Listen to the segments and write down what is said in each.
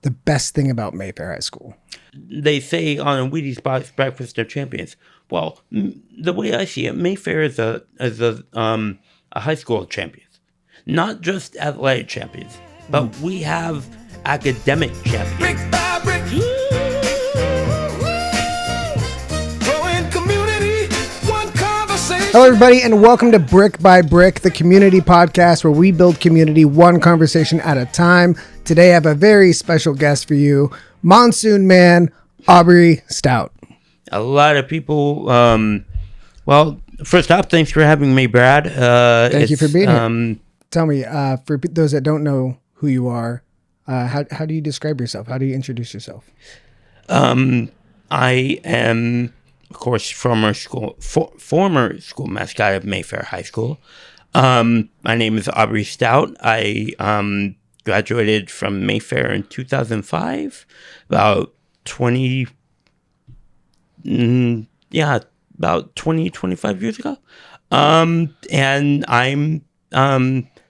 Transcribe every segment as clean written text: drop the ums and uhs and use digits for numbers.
the best thing about Mayfair High School? They say on a Wheaties box, breakfast of champions. Well, the way I see it, Mayfair is a high school of champions, not just athletic champions, but we have academic champions. Brick by brick. Growing community, one conversation. Hello, everybody, and welcome to Brick by Brick, the community podcast where we build community one conversation at a time. Today, I have a very special guest for you, Monsoon Man, Aubrey Stout. A lot of people, well, first off, thanks for having me, Brad. Thank you for being here. Tell me, for those that don't know who you are, how do you describe yourself? How do you introduce yourself? I am, of course, former school mascot of Mayfair High School. My name is Aubrey Stout. I graduated from Mayfair in 2005, about 20, 25 years ago. And I'm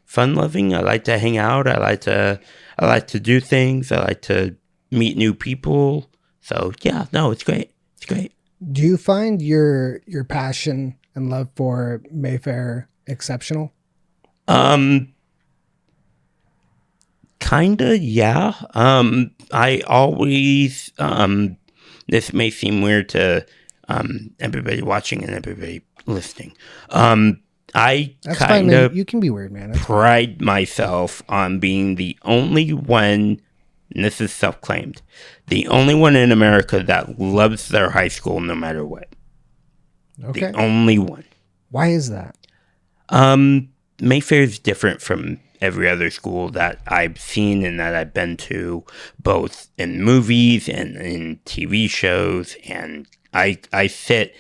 fun-loving. I like to hang out. I like to do things. I like to meet new people. So yeah, no, it's great. It's great. Do you find your passion and love for Mayfair exceptional? Kinda, yeah. I always, this may seem weird to everybody watching and everybody listening. I kind of you can be weird, man. pride myself on being the only one, and this is self-claimed, the only one in America that loves their high school no matter what. Okay. The only one. Why is that? Mayfair is different from every other school that I've seen and that I've been to, both in movies and in TV shows. And I sit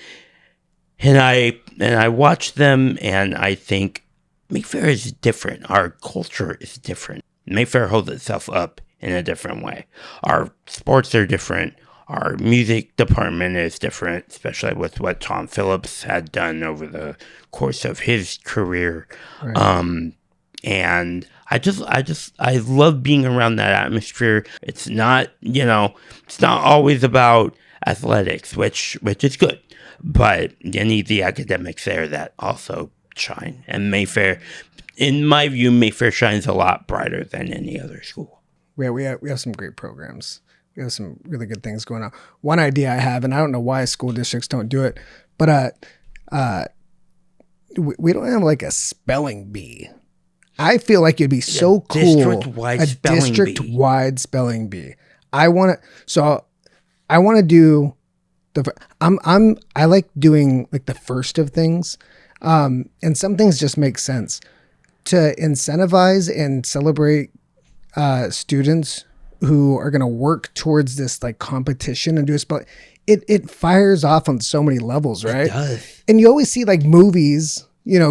and I watch them and I think Mayfair is different. Our culture is different. Mayfair holds itself up in a different way. Our sports are different. Our music department is different, especially with what Tom Phillips had done over the course of his career. Right. And I love being around that atmosphere. It's not, it's not always about athletics, which is good, but you need the academics there that also shine. And Mayfair, in my view, Mayfair shines a lot brighter than any other school. Yeah, we have some great programs. We have some really good things going on. One idea I have, and I don't know why school districts don't do it, but we don't have like a spelling bee. I feel like it'd be so cool. District-wide spelling bee. I want to do I like doing like the first of things. And some things just make sense to incentivize and celebrate students who are going to work towards this like competition and do a spell. It fires off on so many levels, right? It does. And you always see like movies,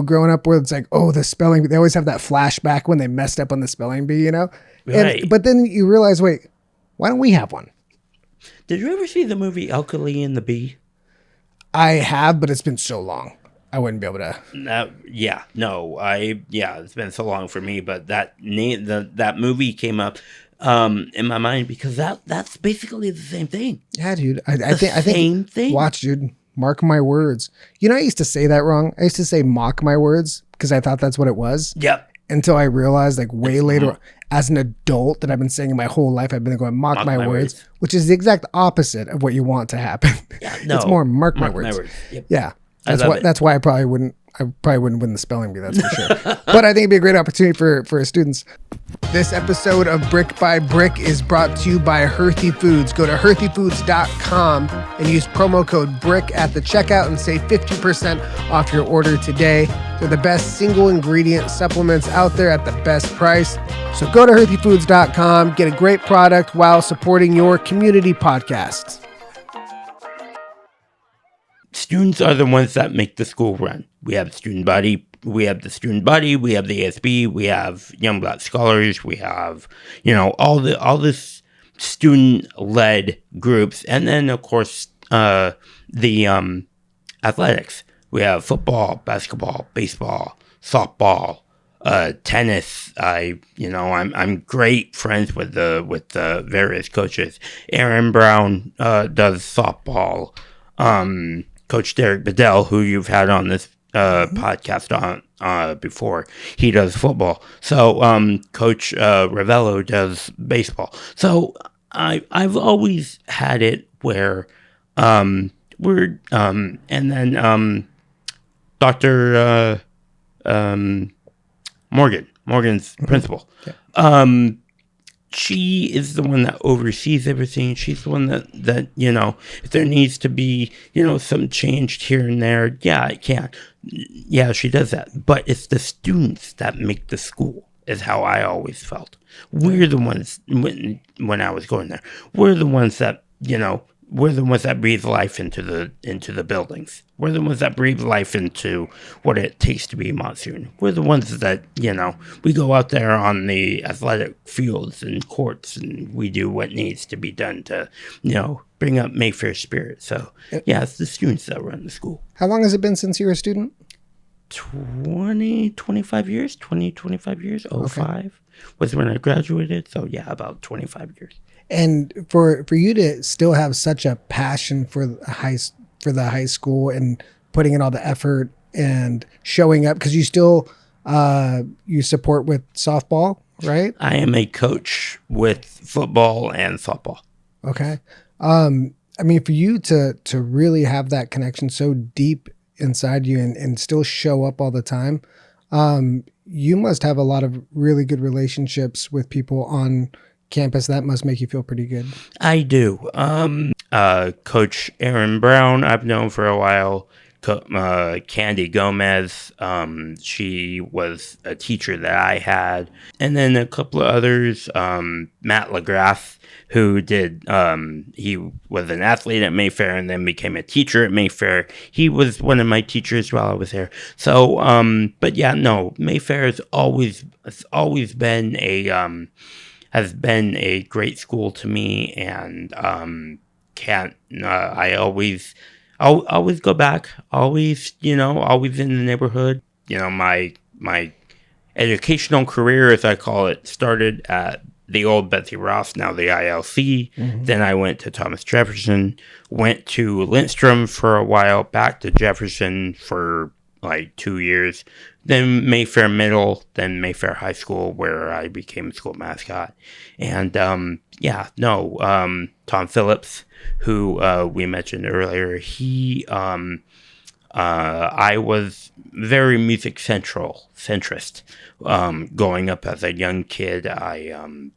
growing up where it's like, oh, the spelling bee. They always have that flashback when they messed up on the spelling bee, Right. But then you realize, wait, why don't we have one? Did you ever see the movie Alkali and the Bee? I have, but it's been so long. I wouldn't be able to. It's been so long for me, but that movie came up in my mind because that's basically the same thing. Yeah, dude. I think. Watch, dude. Mark my words. I used to say that wrong. I used to say mock my words because I thought that's what it was. Yep. Until I realized, like way later, as an adult, that I've been saying my whole life, I've been going mock my words, which is the exact opposite of what you want to happen. Yeah, no. It's more mark my words. Yep. Yeah. That's why I probably wouldn't win the spelling bee, that's for sure. But I think it'd be a great opportunity for students. This episode of Brick by Brick is brought to you by Healthy Foods. Go to healthyfoods.com and use promo code BRICK at the checkout and save 50% off your order today. They're the best single ingredient supplements out there at the best price. So go to healthyfoods.com, get a great product while supporting your community podcasts. Students are the ones that make the school run. We have student body. We have the ASB. We have Young Black Scholars. We have, all this student-led groups, and then of course the athletics. We have football, basketball, baseball, softball, tennis. I'm great friends with the various coaches. Aaron Brown does softball. Coach Derek Bedell, who you've had on this podcast on before, he does football. So Coach Ravello does baseball. So I've always had it where we're and then Dr. Morgan's principal. She is the one that oversees everything. She's the one that if there needs to be, some changed here and there, yeah, it can. Yeah, she does that. But it's the students that make the school, is how I always felt. We're the ones, when I was going there, we're the ones that, we're the ones that breathe life into the buildings. We're the ones that breathe life into what it takes to be Monsoon. We're the ones that, we go out there on the athletic fields and courts and we do what needs to be done to, bring up Mayfair spirit. So, yeah, it's the students that run the school. How long has it been since you were a student? 25 years. 25 years. 05 was when I graduated. So, yeah, about 25 years. And for you to still have such a passion for the high school and putting in all the effort and showing up, because you still you support with softball, right? I am a coach with football and softball. Okay. I mean, for you to really have that connection so deep inside you and still show up all the time, you must have a lot of really good relationships with people on campus. That must make you feel pretty good. I do. Coach Aaron Brown, I've known for a while. Candy Gomez, she was a teacher that I had. And then a couple of others, Matt LaGrasse, who did, he was an athlete at Mayfair and then became a teacher at Mayfair. He was one of my teachers while I was there. So, but yeah, no, Mayfair has always been has been a great school to me, and I'll always go back, always in the neighborhood. My educational career, as I call it, started at the old Betsy Ross, now the ILC. Mm-hmm. Then I went to Thomas Jefferson, went to Lindstrom for a while, back to Jefferson for like 2 years, then Mayfair Middle, then Mayfair High School, where I became a school mascot. And Tom Phillips, who we mentioned earlier, I was very music centrist. Growing up as a young kid, I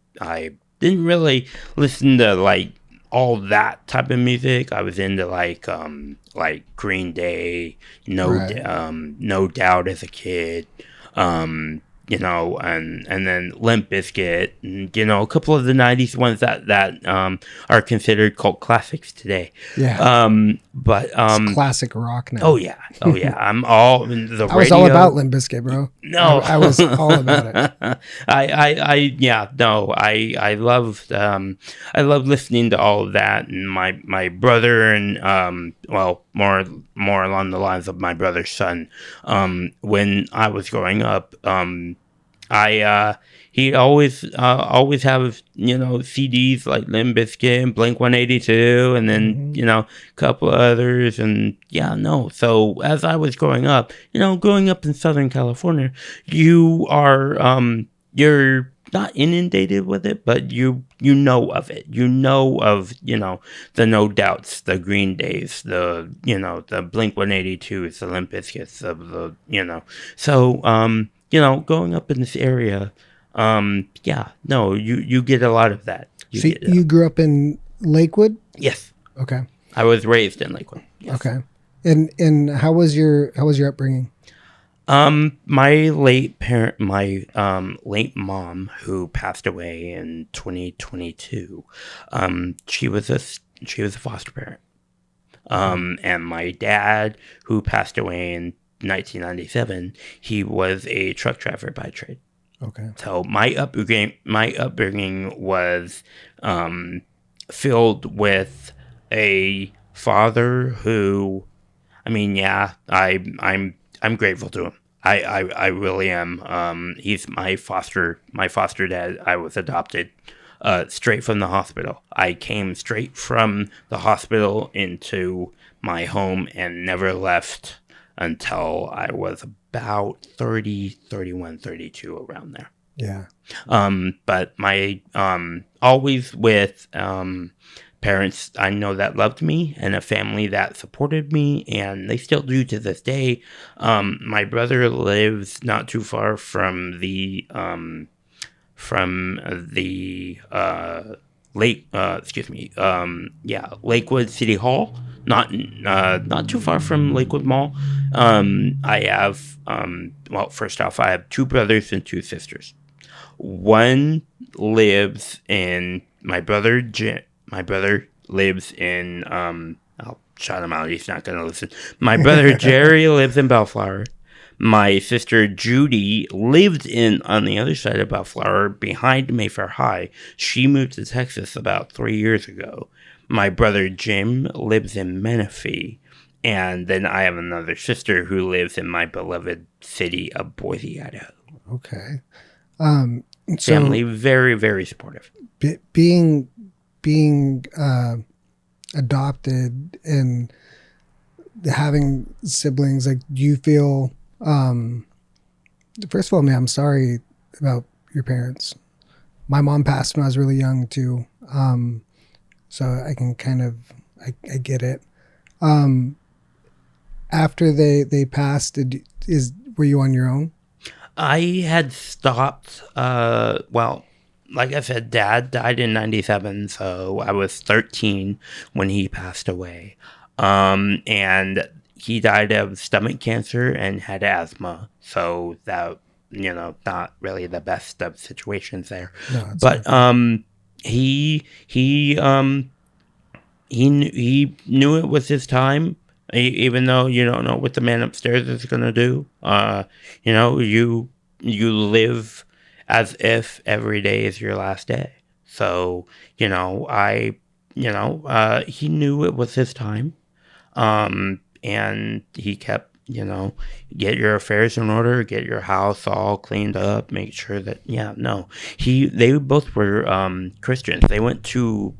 didn't really listen to like all that type of music. I was into like Green Day, No Doubt as a kid, and then Limp Bizkit, and a couple of the 90s ones that are considered cult classics today. Yeah. It's classic rock now. Oh yeah. I'm all in the radio. I was all about Limp Bizkit, bro. No, I was all about it. I loved listening to all of that, and my brother, and more along the lines of my brother's son, when I was growing up, he'd always have CDs like Limp Bizkit and Blink-182, and then a couple others, and so as I was growing up in Southern California, you are you're not inundated with it, but you know of it. You know of the No Doubts, the Green Days, the the Blink-182s, the Limp Bizkits, of the so growing up in this area, you get a lot up that. You grew up in Lakewood? Yes. Okay. I was raised in Lakewood. Yes. Okay. And how was your upbringing? My late mom, who passed away in 2022, she was a foster parent. And my dad, who passed away in 1997, he was a truck driver by trade. Okay. So my upbringing was filled with a father who, I'm grateful to him. I really am. He's my foster dad. I was adopted straight from the hospital. I came straight from the hospital into my home and never left until I was about 30, 31, 32, around there. Yeah. But my always with parents I know that loved me and a family that supported me, and they still do to this day. My brother lives not too far from the Lakewood City Hall. Not too far from Lakewood Mall. I have well, first off, I have two brothers and two sisters. One lives in my brother lives in I'll shout him out, he's not gonna listen. My brother Jerry lives in Bellflower. My sister Judy lived on the other side of Bellflower behind Mayfair High. She moved to Texas about 3 years ago. My brother Jim lives in Menifee. And then I have another sister who lives in my beloved city of Boise, Idaho. Okay. So Family, very, very supportive. being adopted and having siblings, like, do you feel, first of all, man, I'm sorry about your parents. My mom passed when I was really young too. So I can kind of, I get it. After they passed, were you on your own? I had stopped, well, like I said, Dad died in 97, so I was 13 when he passed away. And he died of stomach cancer and had asthma, so that, not really the best of situations there. No, but he knew it was his time. Even though you don't know what the man upstairs is going to do, you live as if every day is your last day. So, he knew it was his time. And he kept, get your affairs in order, get your house all cleaned up, make sure that, they both were Christians. They went to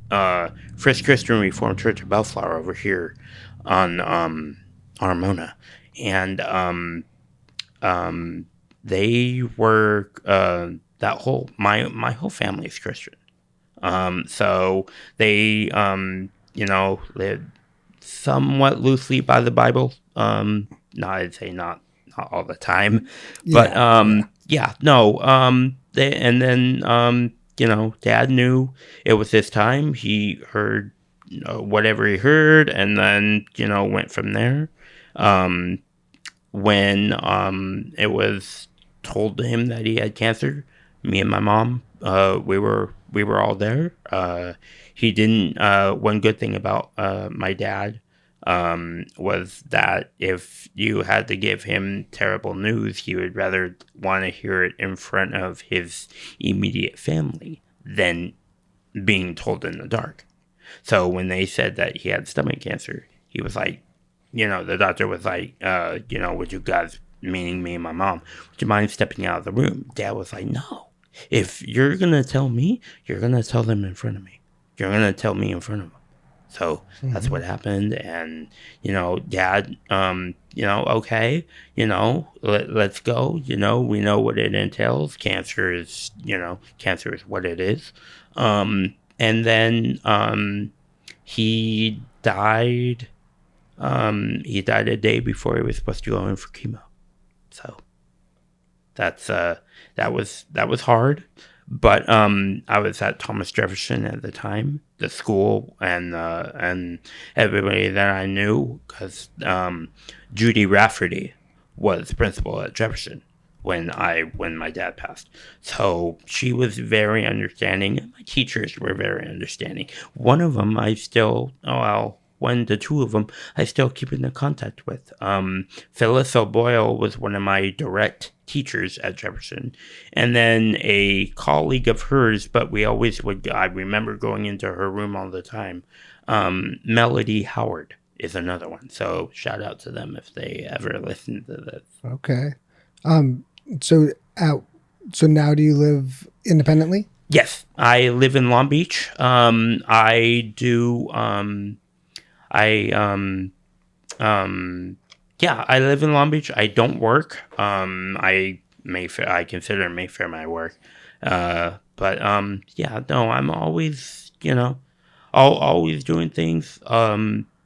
First Christian Reformed Church of Bellflower over here on Armona, and they were that whole my whole family is Christian. So they lived somewhat loosely by the Bible. I'd say not all the time, but Dad knew it was his time. He heard whatever he heard, and then went from there. When it was told to him that he had cancer, me and my mom, we were all there. He didn't. One good thing about my dad was that if you had to give him terrible news, he would rather want to hear it in front of his immediate family than being told in the dark. So when they said that he had stomach cancer, he was like, the doctor was like, would you guys, meaning me and my mom, would you mind stepping out of the room? Dad was like, no. If you're going to tell me, you're going to tell them in front of me. You're going to tell me in front of them. So that's what happened. And, Dad, okay, let's go. We know what it entails. Cancer is what it is. And then he died. He died a day before he was supposed to go in for chemo. So that was hard. But I was at Thomas Jefferson at the time, the school, and everybody that I knew, because Judy Rafferty was principal at Jefferson when my dad passed. So she was very understanding, and my teachers were very understanding. One of them one to two of them I still keep in contact with. Phyllis O'Boyle was one of my direct teachers at Jefferson, and then a colleague of hers, but I remember going into her room all the time. Melody Howard is another one, so shout out to them if they ever listen to this. Okay. So, so now do you live independently? Yes, I live in Long Beach. I do. Yeah, I live in Long Beach. I don't work. I consider Mayfair my work. Yeah, no, I'm always, always doing things.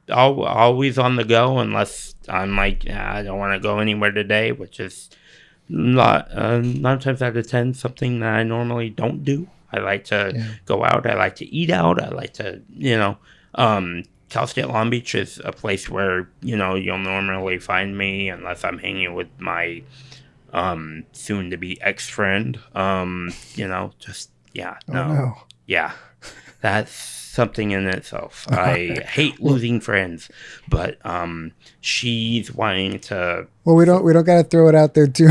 Always on the go unless I'm like, I don't want to go anywhere today, which is not 9 times out of 10 something that I normally don't do. I like to go out. I like to eat out. I like to, Cal State Long Beach is a place where, you'll normally find me unless I'm hanging with my soon to be ex-friend. Just Oh, no. Yeah. That's something in itself. I hate losing friends, but she's wanting to. Well, we don't got to throw it out there too.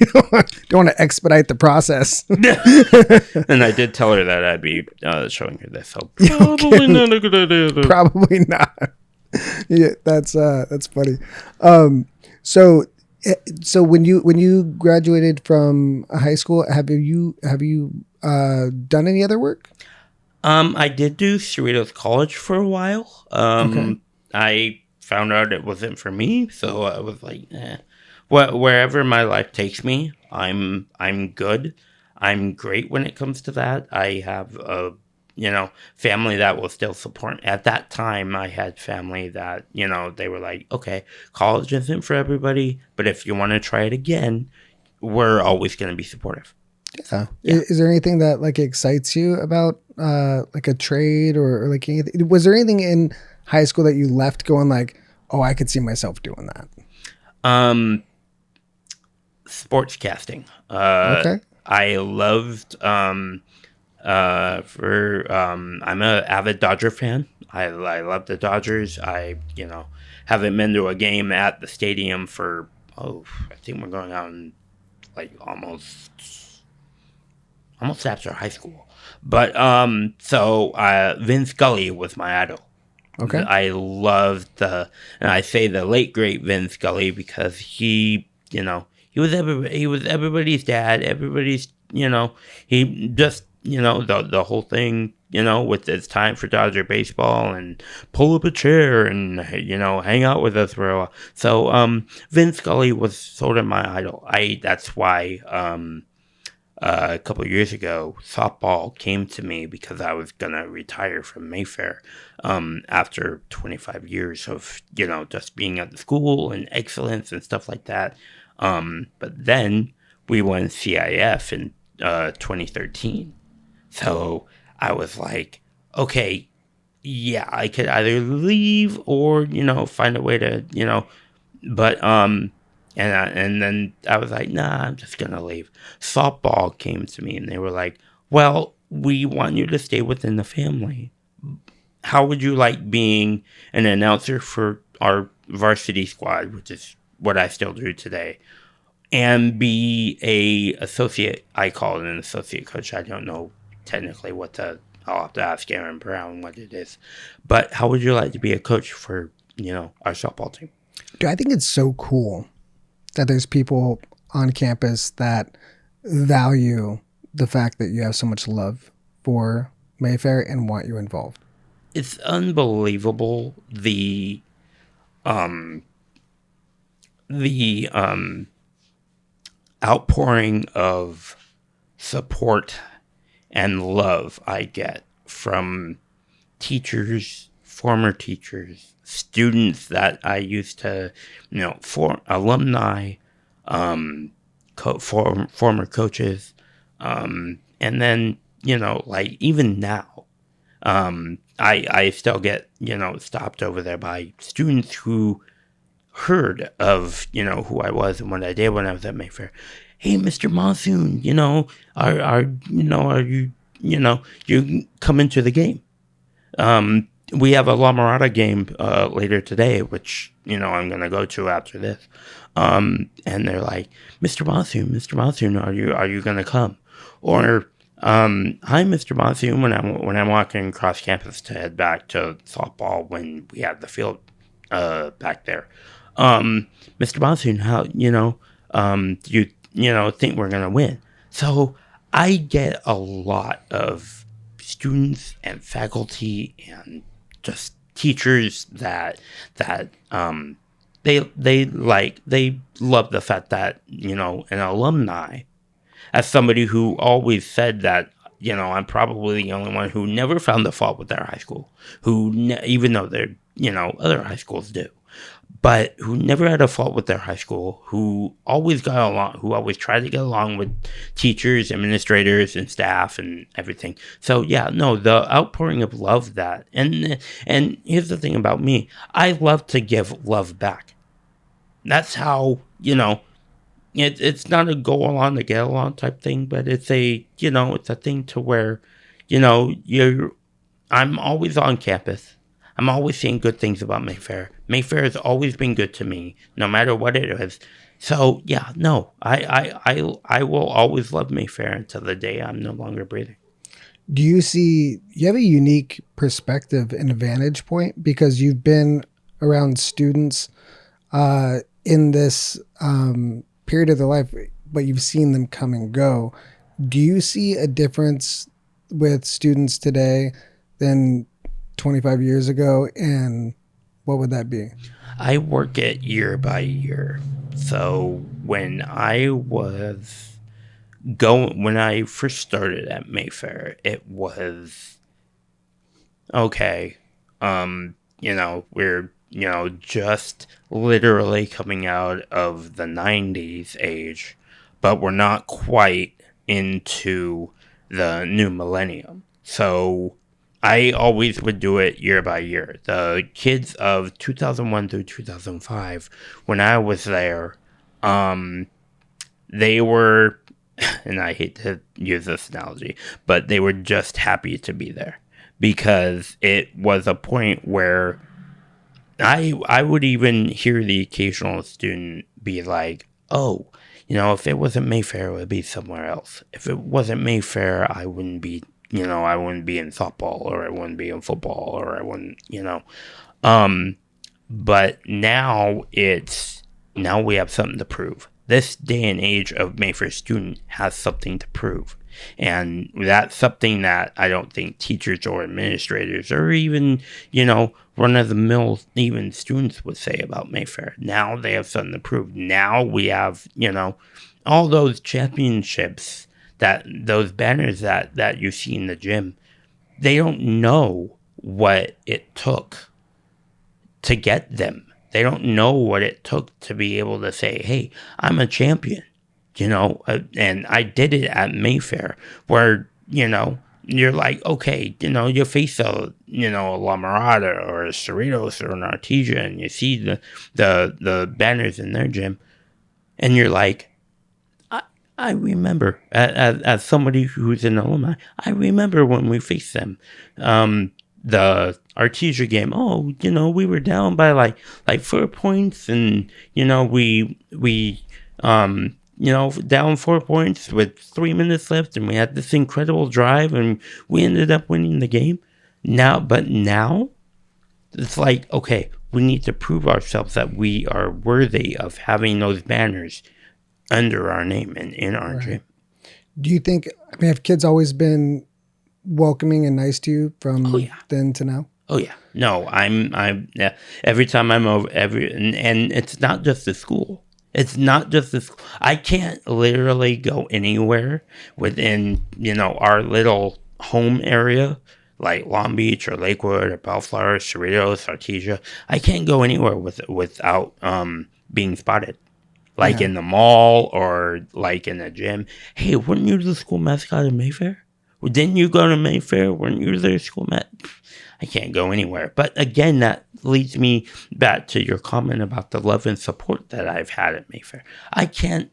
You don't want to expedite the process. And I did tell her that I'd be showing her this, so probably not a good idea. Probably not. Yeah, that's funny. So when you graduated from high school, have you done any other work? I did do Cerritos College for a while. Okay. I found out it wasn't for me, so I was like, wherever my life takes me, I'm good. I'm great when it comes to that. I have a family that will still support. At that time, I had family that they were like, okay, college isn't for everybody, but if you want to try it again, we're always going to be supportive. Yeah. Is there anything that like excites you about like a trade or like anything? Was there anything in high school that you left going like, oh, I could see myself doing that? Sportscasting. Okay. I loved I'm an avid Dodger fan. I love the Dodgers. I haven't been to a game at the stadium for I think we're going on like almost after high school. But Vin Scully was my idol. Okay. I loved and I say the late great Vin Scully because he was everybody's dad. Everybody's he just the whole thing with his time for Dodger baseball and pull up a chair and hang out with us for a while. So Vin Scully was sort of my idol. That's why a couple of years ago, softball came to me because I was going to retire from Mayfair after 25 years of, just being at the school and excellence and stuff like that. But then we won CIF in 2013. So I was like, okay, yeah, I could either leave or, find a way to, but and then I was like, nah, I'm just going to leave. Softball came to me and they were like, well, we want you to stay within the family. How would you like being an announcer for our varsity squad, which is what I still do today, and be I call it an associate coach. I don't know technically I'll have to ask Aaron Brown what it is. But how would you like to be a coach for, our softball team? Dude, I think it's so cool that there's people on campus that value the fact that you have so much love for Mayfair and want you involved. It's unbelievable the outpouring of support and love I get from teachers, former teachers, students that I used to, for alumni, former coaches, and then like even now, I still get stopped over there by students who heard of who I was and what I did when I was at Mayfair. Hey, Mr. Monsoon, are you come into the game? We have a La Mirada game later today, which I'm gonna go to after this. And they're like, Mr. Monsoon, are you gonna come? Or hi, Mr. Monsoon, when I'm walking across campus to head back to softball when we had the field back there. Mr. Monsoon, how think we're gonna win? So I get a lot of students and faculty and just teachers that they love the fact that an alumni, as somebody who always said that I'm probably the only one who never found the fault with their high school, even though they're other high schools do, but who never had a fault with their high school, who always got along, who always tried to get along with teachers, administrators, and staff and everything. So yeah, no, the outpouring of love and here's the thing about me, I love to give love back. That's how, it's not a go along to get along type thing, but it's a thing to where, I'm always on campus. I'm always saying good things about Mayfair. Mayfair has always been good to me, no matter what it is. So yeah, no, I will always love Mayfair until the day I'm no longer breathing. Do you have a unique perspective and a vantage point because you've been around students in this period of their life, but you've seen them come and go. Do you see a difference with students today than 25 years ago, and what would that be? I work it year by year. So when I first started at Mayfair, it was okay. We're just literally coming out of the 90s age, but we're not quite into the new millennium. So I always would do it year by year. The kids of 2001 through 2005, when I was there, they were, and I hate to use this analogy, but they were just happy to be there because it was a point where I would even hear the occasional student be like, oh, if it wasn't Mayfair, it would be somewhere else. If it wasn't Mayfair, I wouldn't be I wouldn't be in softball, or I wouldn't be in football, or I wouldn't, but now we have something to prove. This day and age of Mayfair student has something to prove. And that's something that I don't think teachers or administrators or even, run-of-the-mill even students would say about Mayfair. Now they have something to prove. Now we have, all those championships, those banners that you see in the gym, they don't know what it took to get them. They don't know what it took to be able to say, hey, I'm a champion, and I did it at Mayfair, where, you're like, okay, you face a La Mirada or a Cerritos or an Artesia, and you see the banners in their gym, and you're like, I remember, as somebody who's an alumni, I remember when we faced them. The Artesia game, we were down by like 4 points, and we down 4 points with 3 minutes left, and we had this incredible drive, and we ended up winning the game. Now it's like, okay, we need to prove ourselves that we are worthy of having those banners under our name and in our gym. Do you think, have kids always been welcoming and nice to you from then to now? Oh yeah. No, I'm every time I'm over and it's not just the school. It's not just the school. I can't literally go anywhere within, our little home area, like Long Beach or Lakewood or Bellflower, Cerritos, Artesia. I can't go anywhere without being spotted. Like in the mall or like in a gym. Hey, weren't you the school mascot in Mayfair? Well, didn't you go to Mayfair? Weren't you their school I can't go anywhere. But again, that leads me back to your comment about the love and support that I've had at Mayfair. I can't,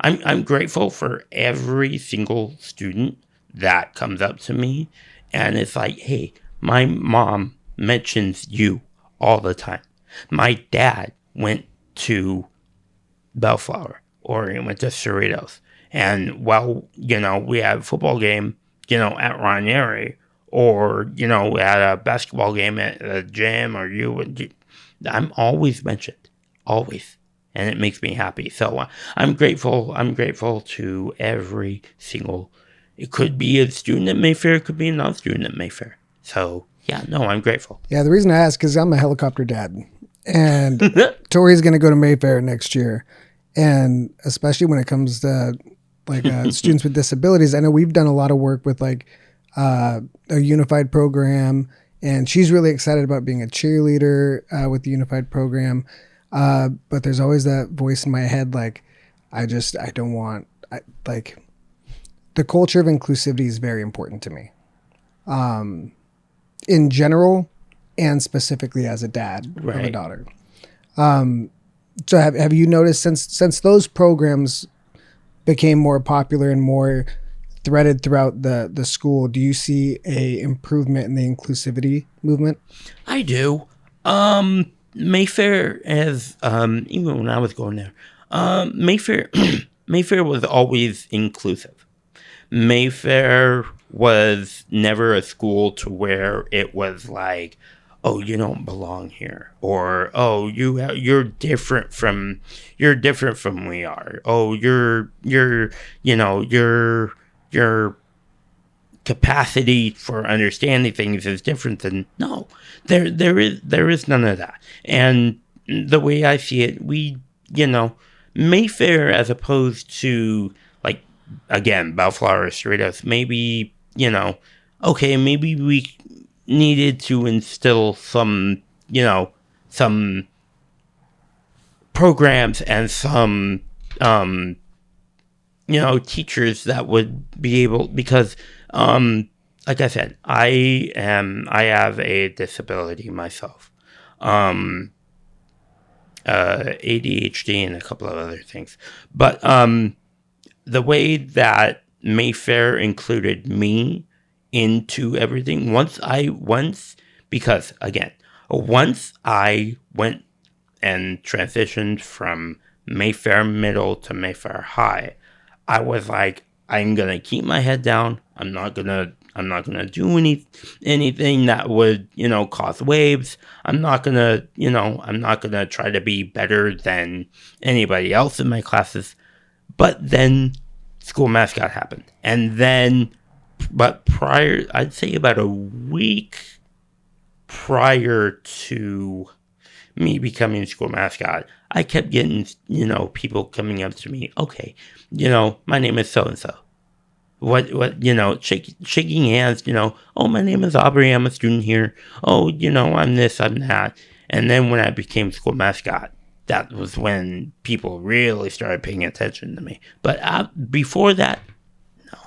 I'm grateful for every single student that comes up to me and it's like, hey, my mom mentions you all the time. My dad went to Bellflower, or he went to Cerritos. And while, we had a football game, at Ranieri, or, we had a basketball game at the gym, or I'm always mentioned. Always. and it makes me happy. So I'm grateful. I'm grateful to every single. It could be a student at Mayfair. It could be a non-student at Mayfair. So yeah, no, I'm grateful. Yeah, the reason I ask is I'm a helicopter dad, and Tori's going to go to Mayfair next year, and especially when it comes to like students with disabilities, I know we've done a lot of work with like a unified program, and she's really excited about being a cheerleader with the unified program. But there's always that voice in my head, like I don't want like the culture of inclusivity is very important to me. In general and specifically as a dad of a daughter. So have you noticed since those programs became more popular and more threaded throughout the school, do you see a improvement in the inclusivity movement? I do. Mayfair has, even when I was going there, Mayfair was always inclusive. Mayfair was never a school to where it was like, oh, you don't belong here, or oh, you're different from we are. Oh, your capacity for understanding things is different than no. There is none of that. And the way I see it, Mayfair, as opposed to like, again, Bellflower or Cerritos, maybe, okay, maybe we needed to instill some programs and some, teachers that would be able, because, like I said, I have a disability myself, ADHD and a couple of other things, but, the way that Mayfair included me into everything, once I went and transitioned from Mayfair Middle to Mayfair High, I was like, I'm gonna keep my head down. I'm not gonna do anything that would, cause waves. I'm not gonna try to be better than anybody else in my classes. But then school mascot happened. And then, I'd say about a week prior to me becoming school mascot, I kept getting, people coming up to me, okay, my name is so-and-so. What, shaking hands, oh, my name is Aubrey, I'm a student here. Oh, I'm this, I'm that. And then when I became school mascot, that was when people really started paying attention to me. But before that, no.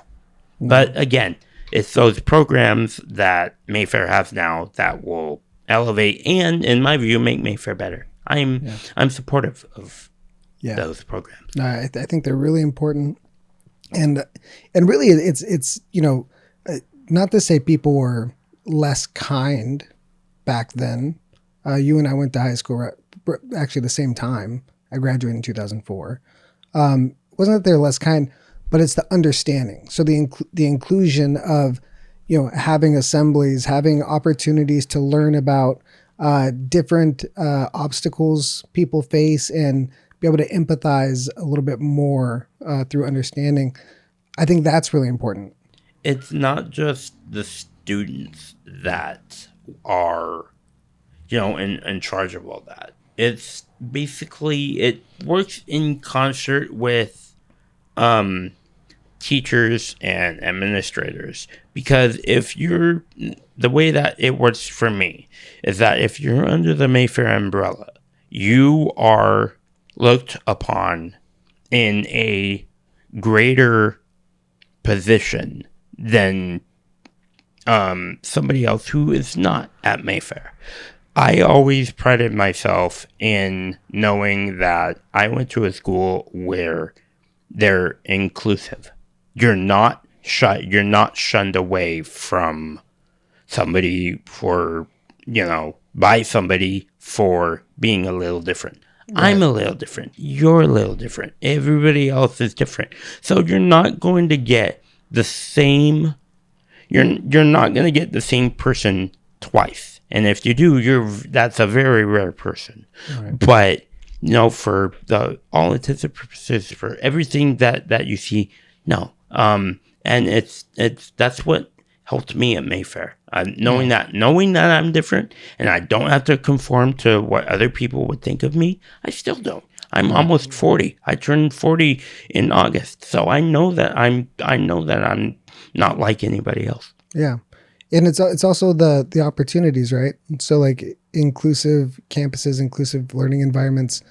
But again, it's those programs that Mayfair has now that will elevate and, in my view, make Mayfair better. I'm supportive of those programs. No, I think they're really important, and really, it's not to say people were less kind back then. You and I went to high school actually the same time. I graduated in 2004. Wasn't that they're less kind, but it's the understanding. So the inclusion of, having assemblies, having opportunities to learn about different obstacles people face and be able to empathize a little bit more through understanding. I think that's really important. It's not just the students that are, in charge of all that. It's basically, it works in concert with teachers and administrators, because the way that it works for me is that if you're under the Mayfair umbrella, you are looked upon in a greater position than somebody else who is not at Mayfair. I always prided myself in knowing that I went to a school where they're inclusive. You're not shunned away from somebody by somebody for being a little different. Right. I'm a little different. You're a little different. Everybody else is different. So you're not going to get the same, you're not going to get the same person twice. And if you do, that's a very rare person. Right. But for the all intents and purposes, for everything that you see, no. And that's what helped me at Mayfair. Knowing that I'm different and I don't have to conform to what other people would think of me, I still don't. I'm almost 40. I turned 40 in August, so I know that I'm not like anybody else. Yeah. And it's also the opportunities, right? So like inclusive campuses, inclusive learning environments,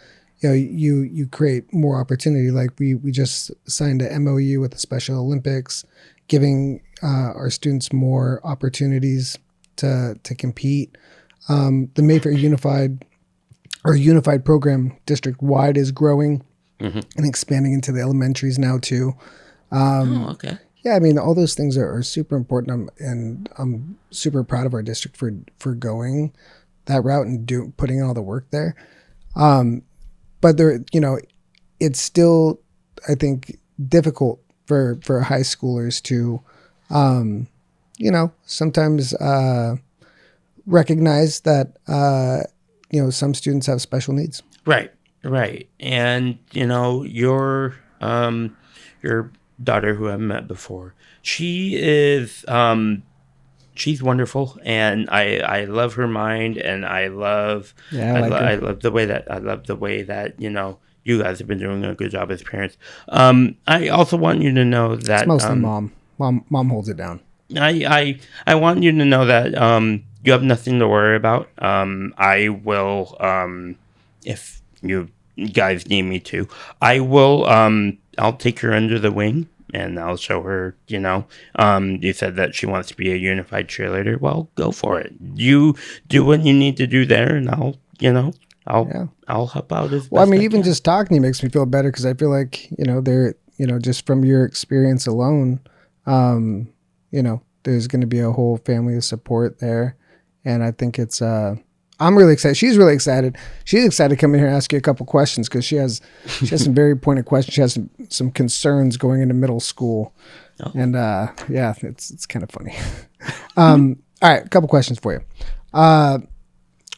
you create more opportunity. Like we just signed a MOU with the Special Olympics, giving our students more opportunities to compete. The Mayfair Unified program district wide is growing and expanding into the elementaries now too. Okay. Yeah, I mean, all those things are super important, and I'm super proud of our district for going that route and putting in all the work there. But there, it's still, I think, difficult for high schoolers to, sometimes recognize that, some students have special needs. Right. And, your daughter who I've met before, she is, she's wonderful, and I love her mind, and I love the way that you guys have been doing a good job as parents. I also want you to know that It's mostly mom holds it down. I want you to know that you have nothing to worry about. I will, if you guys need me to, I will. I'll take her under the wing and I'll show her. You said that she wants to be a unified cheerleader. Well, go for it. You do what you need to do there, and I'll help out as well. I best mean, I even can. just talking to you makes me feel better, because I feel like just from your experience alone, there's going to be a whole family of support there, and I think it's. I'm really excited. She's really excited. She's excited to come in here and ask you a couple questions, because she has some very pointed questions. She has some concerns going into middle school, and it's kind of funny. All right, a couple questions for you.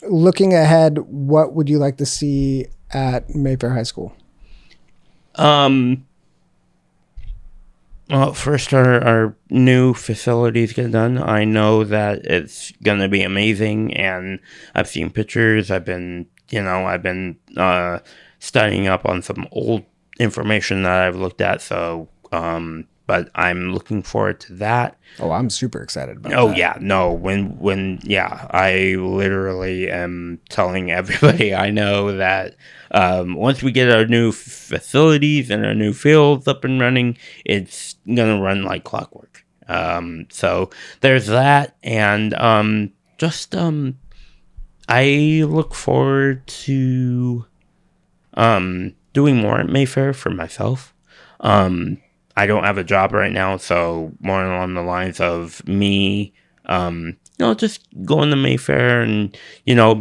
Looking ahead, what would you like to see at Mayfair High School? Well, first, our new facilities get done. I know that it's going to be amazing, and I've seen pictures. I've been studying up on some old information that I've looked at. So, but I'm looking forward to that. Oh, I'm super excited about Oh that. yeah, no, I literally am telling everybody I know that once we get our new facilities and our new fields up and running, it's gonna run like clockwork. So there's that, and I look forward to doing more at Mayfair for myself. I don't have a job right now, so more along the lines of me, just going to Mayfair and,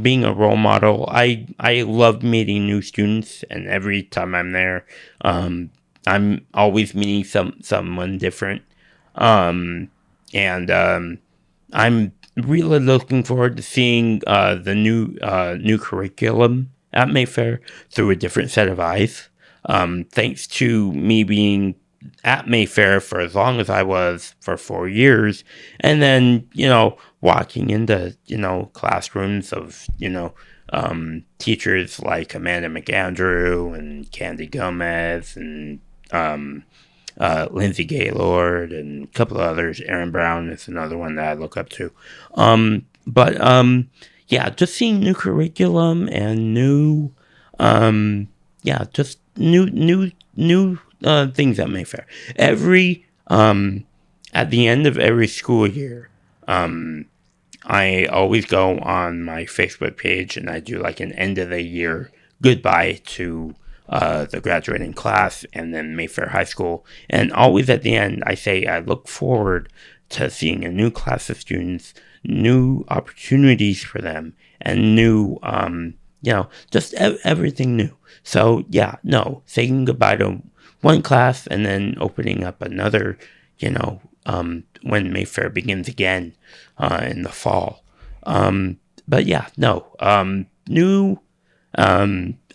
being a role model. I love meeting new students, and every time I'm there, I'm always meeting someone different. I'm really looking forward to seeing the new curriculum at Mayfair through a different set of eyes. Thanks to me being at Mayfair for as long as I was, for 4 years, and then walking into classrooms of teachers like Amanda McAndrew and Candy Gomez and Lindsay Gaylord and a couple of others. Aaron Brown is another one that I look up to. Just seeing new curriculum and new things at Mayfair. At the end of every school year, I always go on my Facebook page and I do like an end of the year goodbye to the graduating class and then Mayfair High School. And always at the end, I say I look forward to seeing a new class of students, new opportunities for them, and new, just everything new. So saying goodbye to one class and then opening up another, when Mayfair begins again in the fall. New.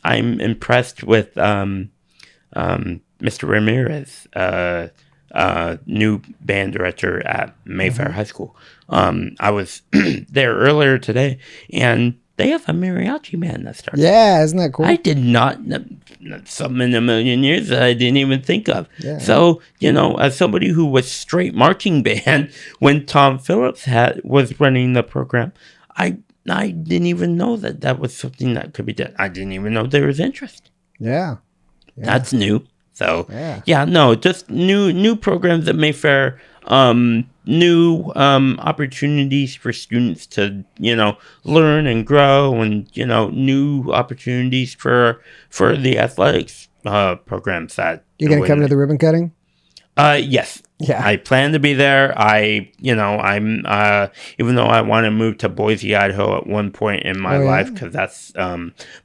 I'm impressed with Mr. Ramirez, new band director at Mayfair High School. I was there earlier today, and they have a mariachi band that started. Yeah, isn't that cool? I did not, something in a million years that I didn't even think of. Yeah. So, as somebody who was straight marching band when Tom Phillips was running the program, I didn't even know that was something that could be done. I didn't even know there was interest. Yeah. That's new. So, yeah, just new programs at Mayfair, new opportunities for students to, learn and grow, and, new opportunities for the athletics programs that... You going to come to the ribbon cutting? Yes. Yeah. I plan to be there. I'm even though I want to move to Boise, Idaho at one point in my life, because that's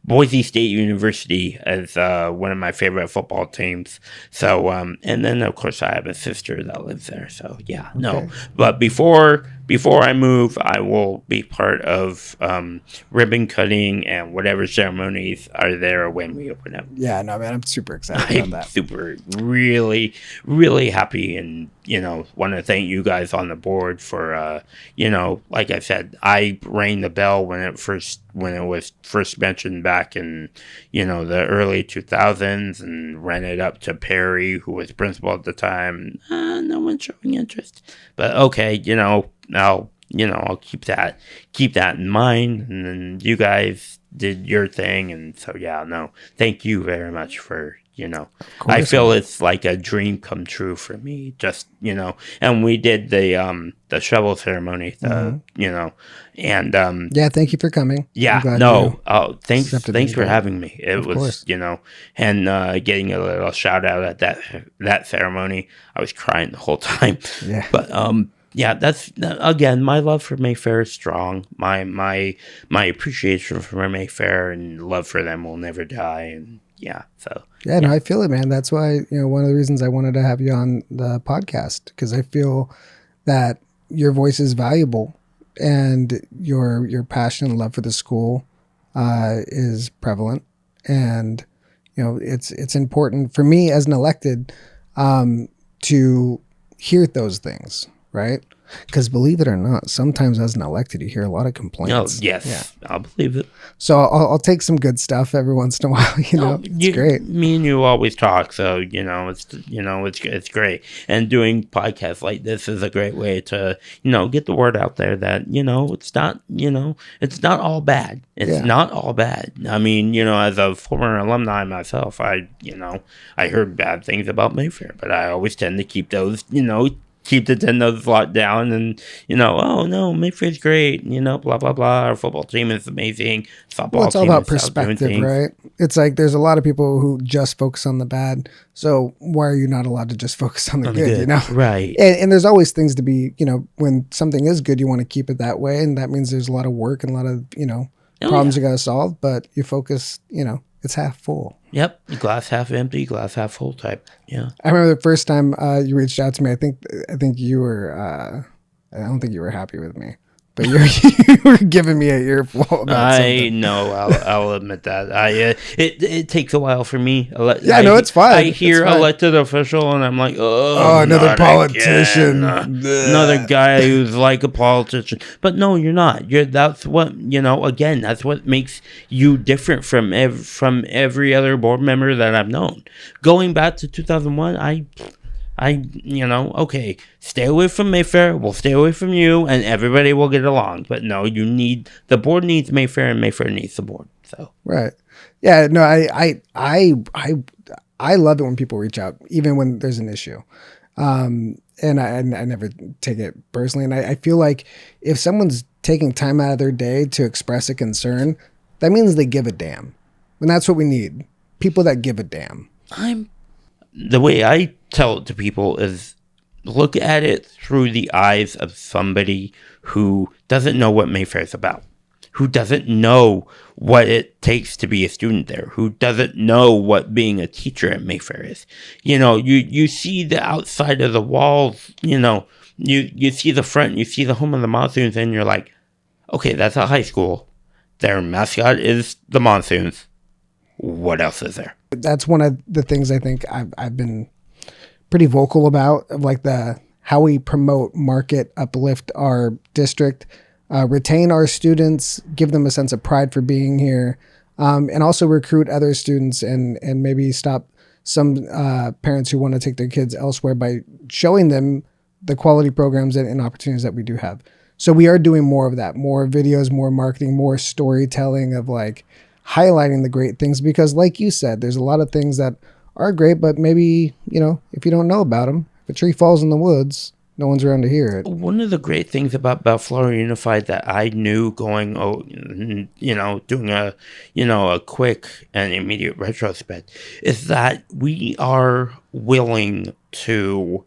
Boise State University is one of my favorite football teams. So, and then of course I have a sister that lives there. So yeah, no. But before I move, I will be part of ribbon cutting and whatever ceremonies are there when we open up. Yeah, no, man, I'm super excited about that. Super, really, really happy, and want to thank you guys on the board for like I said, I rang the bell when it was first mentioned back in the early 2000s, and ran it up to Perry, who was principal at the time. No one's showing interest, but okay, I'll keep that in mind. And then you guys did your thing, and so thank you very much for I feel it's like a dream come true for me. Just and we did the shovel ceremony, and thank you for coming. Thanks for having me. It was and getting a little shout out at that ceremony. I was crying the whole time. But that's again, my love for Mayfair is strong. My appreciation for Mayfair and love for them will never die. And no, I feel it, man. That's why one of the reasons I wanted to have you on the podcast, because I feel that your voice is valuable, and your passion and love for the school is prevalent, and it's important for me as an elected to hear those things, right? Because believe it or not, sometimes as an elected, you hear a lot of complaints. Oh, yes, I'll believe it. So I'll take some good stuff every once in a while. It's great. Me and you always talk, so it's great. And doing podcasts like this is a great way to get the word out there that it's not all bad. It's not all bad. I mean, as a former alumni myself, I heard bad things about Mayfair, but I always tend to keep those keep the 10 notes locked down, and oh no, Mayfair's great, blah blah blah, our football team is amazing, it's all about perspective, right? It's like there's a lot of people who just focus on the bad, so why are you not allowed to just focus on the good? Right? And there's always things to be, when something is good, you want to keep it that way, and that means there's a lot of work and a lot of problems you got to solve, but you focus, it's half full. Yep. Glass half empty, glass half full type. Yeah. I remember the first time you reached out to me, I think you were, I don't think you were happy with me, but you were giving me an earful about I something. know. I'll admit that. It takes a while for me. It's fine. I hear elected official, and I'm like, another politician, another guy who's like a politician. But no, you're not. That's what Again, that's what makes you different from every other board member that I've known. Going back to 2001, okay, stay away from Mayfair, we'll stay away from you, and everybody will get along. But no, the board needs Mayfair, and Mayfair needs the board. So right, yeah, no, I love it when people reach out, even when there's an issue, and I never take it personally, and I feel like if someone's taking time out of their day to express a concern, that means they give a damn, and that's what we need, people that give a damn. The way I tell it to people is look at it through the eyes of somebody who doesn't know what Mayfair is about, who doesn't know what it takes to be a student there, who doesn't know what being a teacher at Mayfair is. You see the outside of the walls, you see the front, you see the home of the Monsoons, and you're like, okay, that's a high school. Their mascot is the Monsoons. what else is there? That's one of the things I think I've been pretty vocal about, of like how we promote, market, uplift our district, retain our students, give them a sense of pride for being here, and also recruit other students and maybe stop some parents who want to take their kids elsewhere by showing them the quality programs and opportunities that we do have. So we are doing more of that, more videos, more marketing, more storytelling of like highlighting the great things, because like you said, there's a lot of things that are great, but maybe, if you don't know about them, if a tree falls in the woods, no one's around to hear it. One of the great things about Bellflower Unified that I knew going, doing a quick and immediate retrospect, is that we are willing to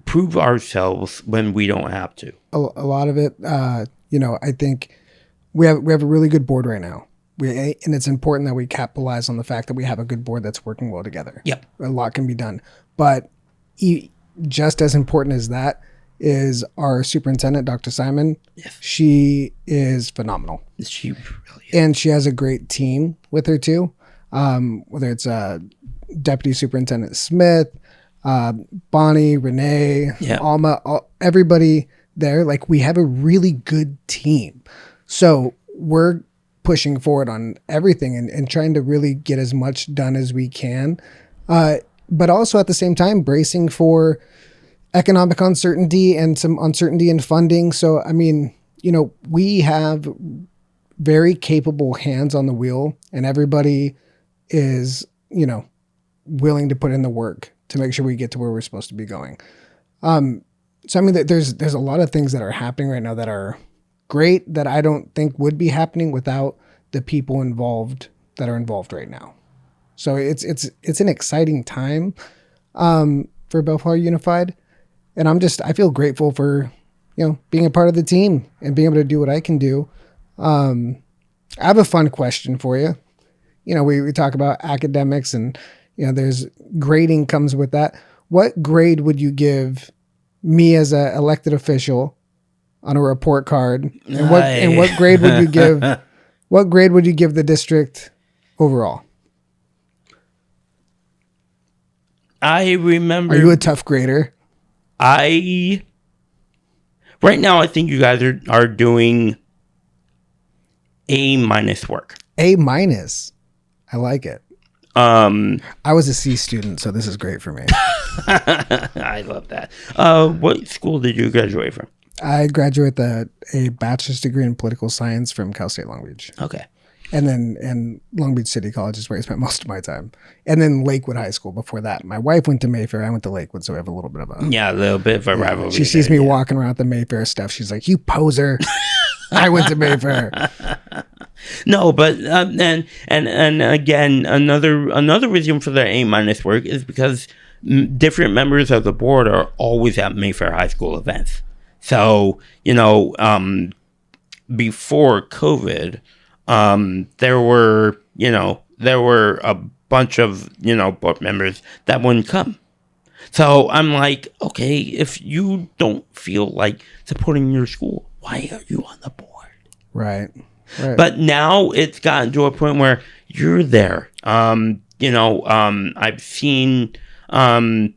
prove ourselves when we don't have to. A lot of it, I think we have a really good board right now. And it's important that we capitalize on the fact that we have a good board that's working well together. Yep. A lot can be done. But just as important as that is our superintendent, Dr. Simon. Yes. She is phenomenal. She really is. And she has a great team with her too. Whether it's Deputy Superintendent Smith, Bonnie, Renee, Alma, everybody there. Like, we have a really good team. So we're pushing forward on everything and trying to really get as much done as we can. But also at the same time, bracing for economic uncertainty and some uncertainty in funding. So, I mean, we have very capable hands on the wheel, and everybody is, willing to put in the work to make sure we get to where we're supposed to be going. So, I mean, there's a lot of things that are happening right now that are great that I don't think would be happening without the people involved that are involved right now. So it's an exciting time for Bellflower Unified, and I feel grateful for being a part of the team and being able to do what I can do. I have a fun question for you. We talk about academics, and there's grading comes with that. What grade would you give me as a elected official on a report card, and what grade would you give? What grade would you give the district overall? I remember. Are you a tough grader? Right now, I think you guys are doing A- work. A-. I like it. I was a C student, so this is great for me. I love that. What school did you graduate from? I graduated with a bachelor's degree in political science from Cal State Long Beach. Okay. And Long Beach City College is where I spent most of my time. And then Lakewood High School before that. My wife went to Mayfair. I went to Lakewood, so we have a little bit of a rivalry. She sees me walking around the Mayfair stuff. She's like, "You poser." I went to Mayfair. No, but and again, another reason for the A- work is because different members of the board are always at Mayfair High School events. So, before COVID, there were a bunch of, board members that wouldn't come. So I'm like, okay, if you don't feel like supporting your school, why are you on the board? Right. But now it's gotten to a point where you're there. I've seen Amy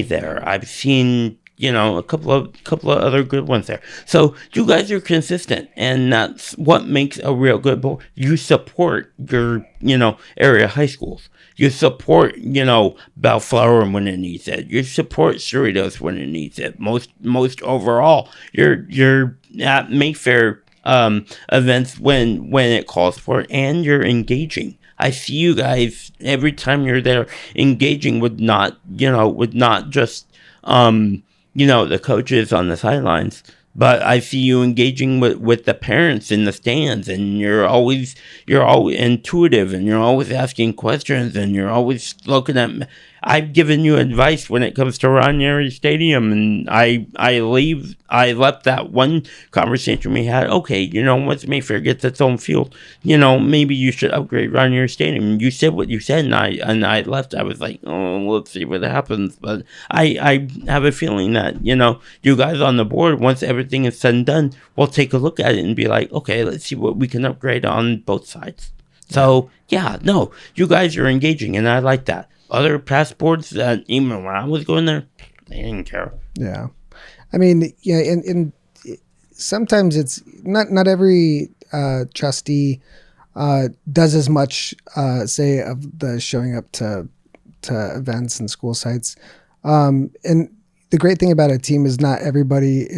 there. I've seen a couple of other good ones there. So you guys are consistent, and that's what makes a real good board. You support your area high schools. You support Bellflower when it needs it. You support Cerritos when it needs it. Most overall, you're at Mayfair events when it calls for it, and you're engaging. I see you guys every time you're there engaging with not just the coaches on the sidelines, but I see you engaging with the parents in the stands, and you're always intuitive, and you're always asking questions, and you're always looking at. I've given you advice when it comes to Ranieri Stadium, and I left that one conversation we had. Okay, once Mayfair gets its own field, maybe you should upgrade Ranieri Stadium. You said what you said, and I left. I was like, oh, let's see what happens. But I have a feeling that you guys on the board, once everything is said and done, we'll take a look at it and be like, okay, let's see what we can upgrade on both sides. So, yeah, no, you guys are engaging, and I like that. Other past boards that even when I was going there, they didn't care. Yeah. I mean, yeah, and sometimes it's not every trustee does as much, say, of the showing up to events and school sites. And the great thing about a team is not everybody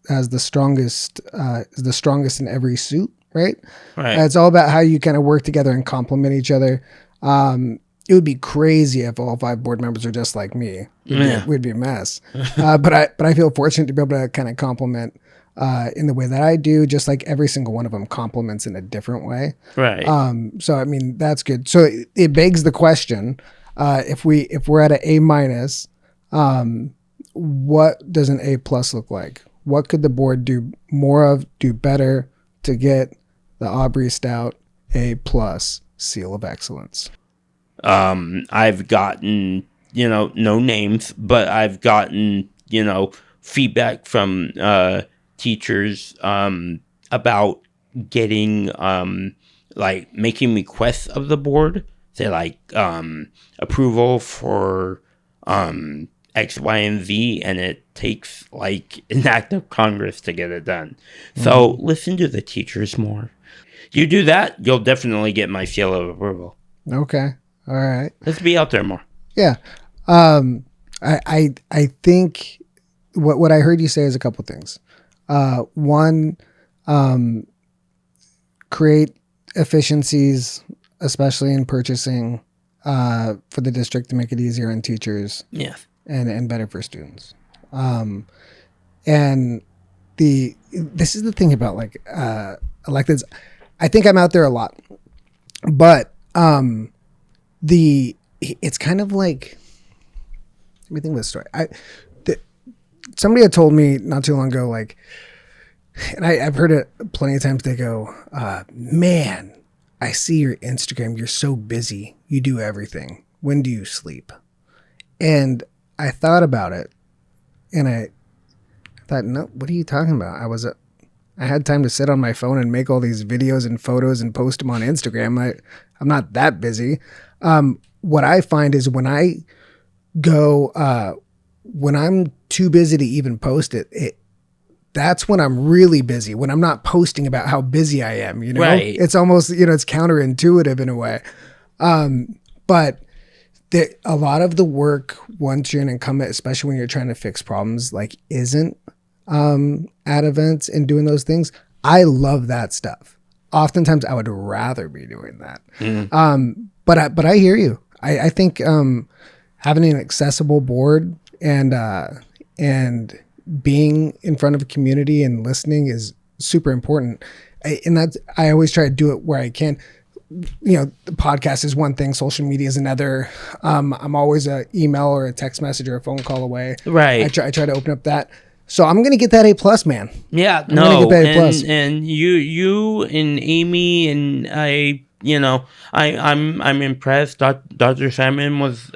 has the strongest in every suit, right? Right. It's all about how you kind of work together and complement each other. It would be crazy if all 5 board members are just like me. We'd be a mess. But I feel fortunate to be able to kind of complement in the way that I do, just like every single one of them complements in a different way. Right. So I mean that's good. So it begs the question: if we're at an A-, what does an A+ look like? What could the board do more of, do better to get the Aubrey Stout A+ seal of excellence? I've gotten, no names, but I've gotten, feedback from teachers about getting like making requests of the board, say like approval for X, Y, and Z, and it takes like an act of Congress to get it done. So listen to the teachers more. You do that, you'll definitely get my seal of approval. Okay. All right. Let's be out there more. Yeah. I think what I heard you say is a couple things. One, create efficiencies, especially in purchasing, for the district to make it easier on teachers. Yeah. And better for students. And this is the thing about like electeds. I think I'm out there a lot, but it's kind of like, let me think of this story. Somebody had told me not too long ago, like, and I've heard it plenty of times. They go, "Man, I see your Instagram. You're so busy. You do everything. When do you sleep?" And I thought about it, and I thought, "No, what are you talking about? I had time to sit on my phone and make all these videos and photos and post them on Instagram. I'm not that busy." What I find is when I go, when I'm too busy to even post it, that's when I'm really busy, when I'm not posting about how busy I am, Right. It's almost, it's counterintuitive in a way. But a lot of the work, once you're an incumbent, especially when you're trying to fix problems, like isn't at events and doing those things. I love that stuff. Oftentimes I would rather be doing that. But I hear you. I think having an accessible board and being in front of a community and listening is super important. I always try to do it where I can. The podcast is one thing, social media is another. I'm always a email or a text message or a phone call away. Right. I try to open up that. So I'm gonna get that A+, man. Yeah, I'm gonna get that A+. And you and Amy and I'm impressed. Dr. Simon was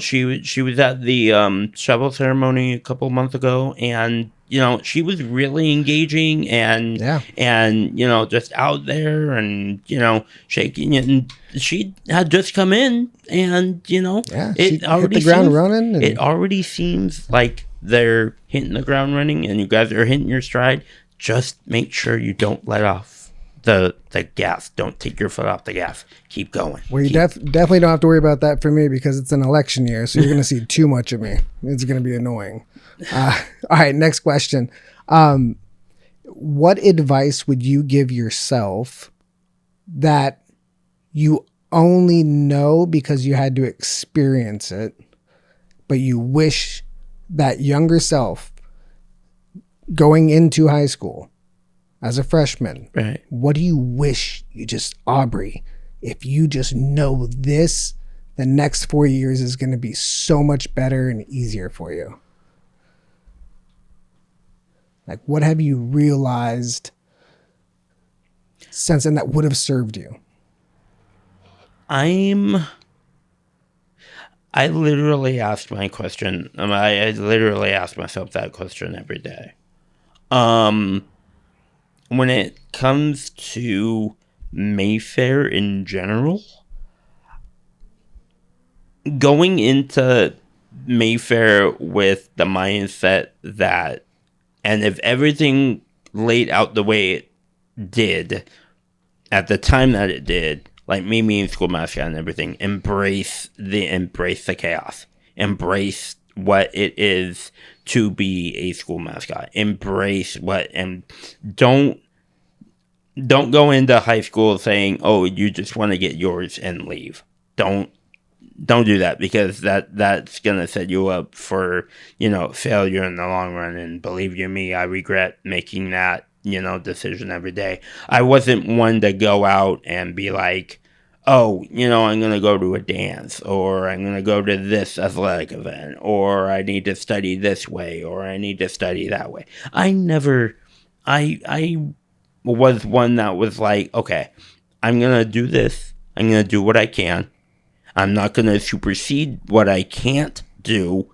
she was at the shovel ceremony a couple months ago, and she was really engaging and just out there and shaking it, and she had just come in and it already hit the ground running. It already seems like they're hitting the ground running, and you guys are hitting your stride. Just make sure you don't let off the gas. Don't take your foot off the gas. Keep going. Well, you definitely don't have to worry about that for me because it's an election year, so you're going to see too much of me. It's going to be annoying. All right, next question. What advice would you give yourself that you only know because you had to experience it, but you wish that younger self going into high school as a freshman, right? What do you wish Aubrey, if you just know this, the next 4 years is going to be so much better and easier for you? Like, what have you realized since then that would have served you? I literally ask my question. I literally ask myself that question every day. When it comes to Mayfair in general. Going into Mayfair with the mindset that, and if everything laid out the way it did at the time that it did, like me being school mascot and everything, embrace the chaos, embrace what it is to be a school mascot, embrace and don't go into high school saying, oh, you just want to get yours and leave. Don't do that, because that's gonna set you up for, failure in the long run. And believe you me, I regret making that, decision every day. I wasn't one to go out and be like, oh, I'm gonna go to a dance, or I'm gonna go to this athletic event, or I need to study this way, or I need to study that way. I was one that was like, okay, I'm gonna do this. I'm gonna do what I can. I'm not going to supersede what I can't do.